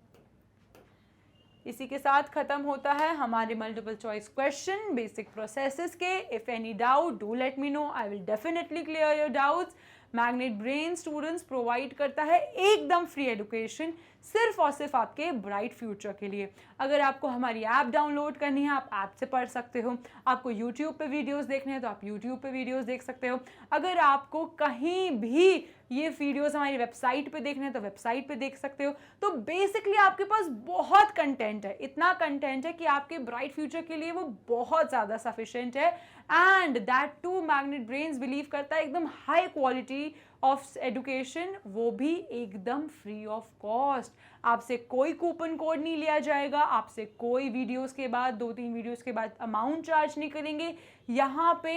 इसी के साथ खत्म होता है हमारे multiple choice question basic processes के. If any doubt do let me know, I will definitely clear your doubts. Magnet Brains students provide करता है एकदम फ्री एजुकेशन सिर्फ और सिर्फ आपके ब्राइट फ्यूचर के लिए. अगर आपको हमारी ऐप डाउनलोड करनी है आप ऐप से पढ़ सकते हो. आपको यूट्यूब पे वीडियोस देखने हैं तो आप यूट्यूब पे वीडियोस देख सकते हो. अगर आपको कहीं भी ये वीडियोस हमारी वेबसाइट पे देखने हैं तो वेबसाइट पे देख सकते हो. तो बेसिकली आपके पास बहुत कंटेंट है, इतना कंटेंट है कि आपके ब्राइट फ्यूचर के लिए वो बहुत ज़्यादा सफिशिएंट है. And that too magnet brains believe करता है एकदम हाई क्वालिटी ऑफ एजुकेशन, वो भी एकदम फ्री ऑफ कॉस्ट. आपसे कोई कूपन कोड नहीं लिया जाएगा, आपसे कोई वीडियोस के बाद 2-3 वीडियोस के बाद अमाउंट चार्ज नहीं करेंगे. यहाँ पे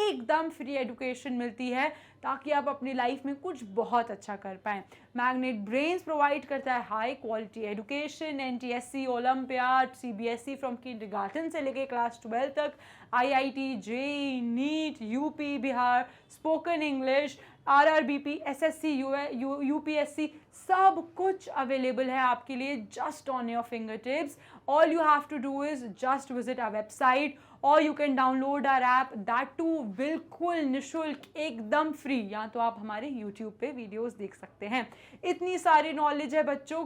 एकदम फ्री एजुकेशन मिलती है ताकि आप अपनी लाइफ में कुछ बहुत अच्छा कर पाएँ. मैग्नेट ब्रेन्स प्रोवाइड करता है high quality education, NTSC, olympiad, CBSE from kindergarten से लेके क्लास 12 तक, IIT, JEE, NEET, UP, Bihar, spoken English, RRBP, SSC, UPSC, सब कुछ अवेलेबल है आपके लिए just on your finger tips. All you have to do is just visit our website और you can download our app, that too बिल्कुल निःशुल्क, एकदम free. या तो आप हमारे यूट्यूब पे वीडियोस देख सकते हैं. इतनी सारी नॉलेज है बच्चों,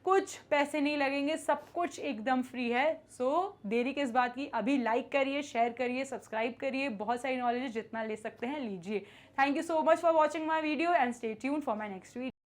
कुछ पैसे नहीं लगेंगे, सब कुछ एकदम फ्री है. सो देरी किस बात की, अभी लाइक करिए, शेयर करिए, सब्सक्राइब करिए. बहुत सारी नॉलेज जितना ले सकते हैं लीजिए. Thank you so much for watching my video and stay tuned for my next video.